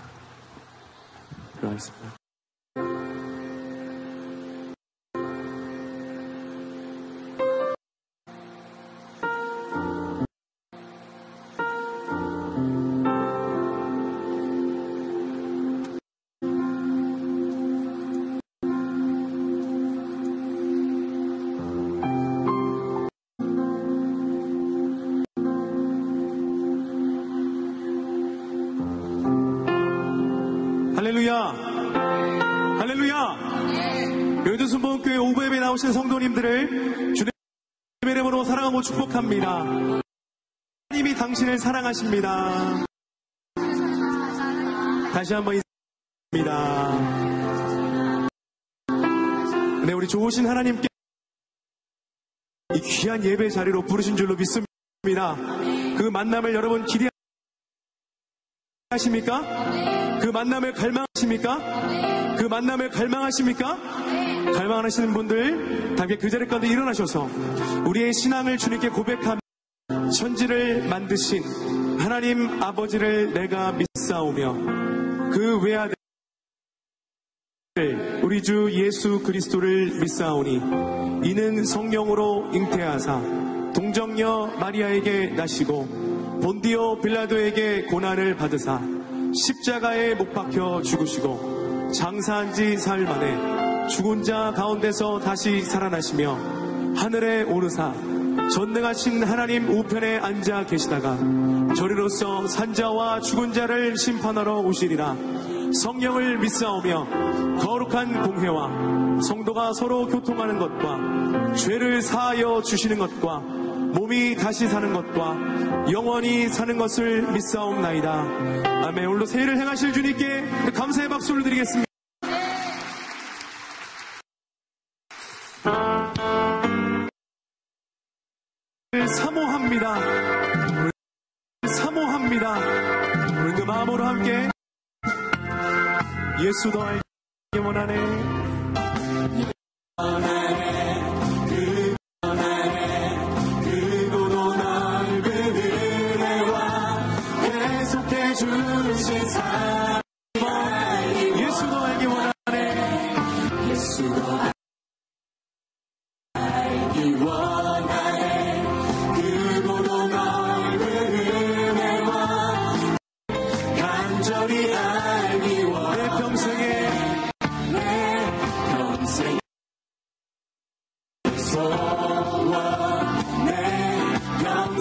들어가겠습니다. 할렐루야! 할렐루야! 요두순복음교회 오부예배 나오신 성도님들을 주님의 이름으로 사랑하고 축복합니다. 하나님이 당신을 사랑하십니다. 다시 한번 인사드립니다. 네, 우리 좋으신 하나님께 이 귀한 예배 자리로 부르신 줄로 믿습니다. 그 만남을 여러분 기대하십니까? 그 만남을 갈망하십니까? 그 만남을 갈망하십니까? 갈망하시는 분들 함께 그 자리 가운데 일어나셔서 우리의 신앙을 주님께 고백하며 천지를 만드신 하나님 아버지를 내가 믿사오며 그 외아들 우리 주 예수 그리스도를 믿사오니 이는 성령으로 잉태하사 동정녀 마리아에게 나시고 본디오 빌라도에게 고난을 받으사 십자가에 못 박혀 죽으시고 장사한 지 사흘 만에 죽은 자 가운데서 다시 살아나시며 하늘에 오르사 전능하신 하나님 우편에 앉아 계시다가 저리로서 산자와 죽은 자를 심판하러 오시리라. 성령을 믿사오며 거룩한 공회와 성도가 서로 교통하는 것과 죄를 사하여 주시는 것과 몸이 다시 사는 것과 영원히 사는 것을 믿사옵나이다. 아멘. 오늘도 새해를 행하실 주님께 감사의 박수를 드리겠습니다. 사모합니다. 사모합니다. 우리 그 마음으로 함께 예수 더 알기 원하네. 그고도 날 그 은혜와 계속해 주신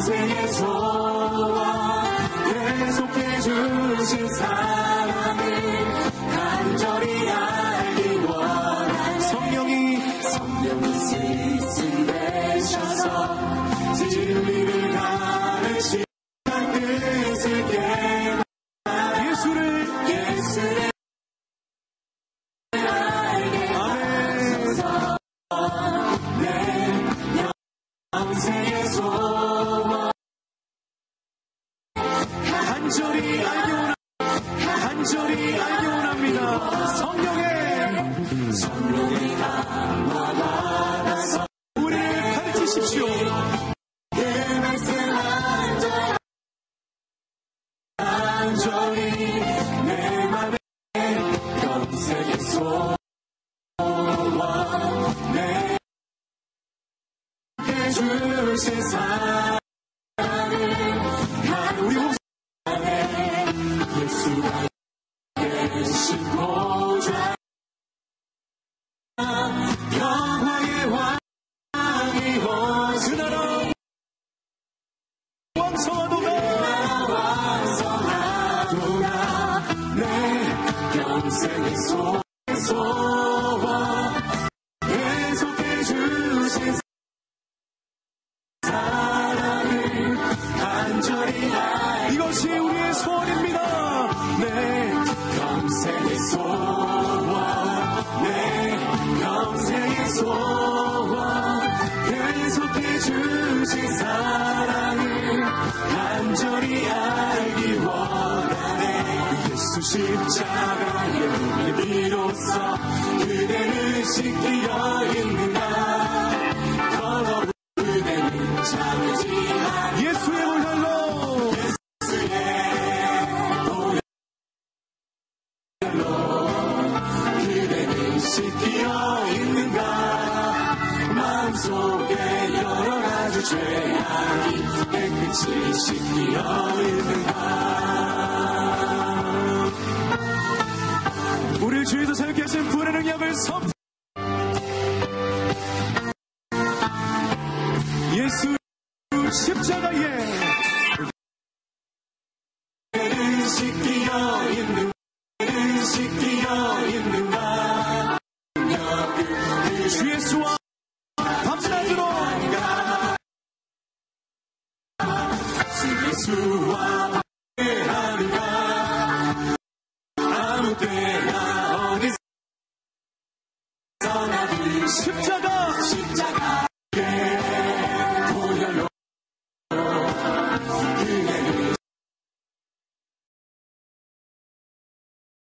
평생의 소원 계속해 주신 사랑을 간절히 알기 원하네. 성령이 스승 되셔서 진리를 가르치는 뜻을 깨달아 예수를 알게 하소서. 내 평생의 소원 간절히 알기 원합니다. 성령의 감화 받아서 우리를 가르치십시오. 그 말씀 간절히 내 맘에 평생의 소원 내 주신 사랑을 우리 목사 안에 예수가 계신 보좌 평화의 왕이 오시 그 나라 왕성하도다 내 평생의 소원 계속해 주신 사랑을 간절히 이것이 우리의 소원입니다. 내 평생의 소원 내 평생의 소원 계속해 주신 사랑을 간절히 알기 원하네. 예수 십자가의 비로소 그대를 씻기어 있는가 걸어 그대는 참지 예수의 보혈로 그대는 씻기어 있는가 마음속에 여러 가지 죄악이 깨끗이 씻기어 있는가. 우리를 주에서 사역케 하신 구원의 능력을 예수 십자가에 씻기어 있는가 주 예수와 밤낮으로 주 예수와 함께하는가 아무 때나 어디서나 십자가의 보혈로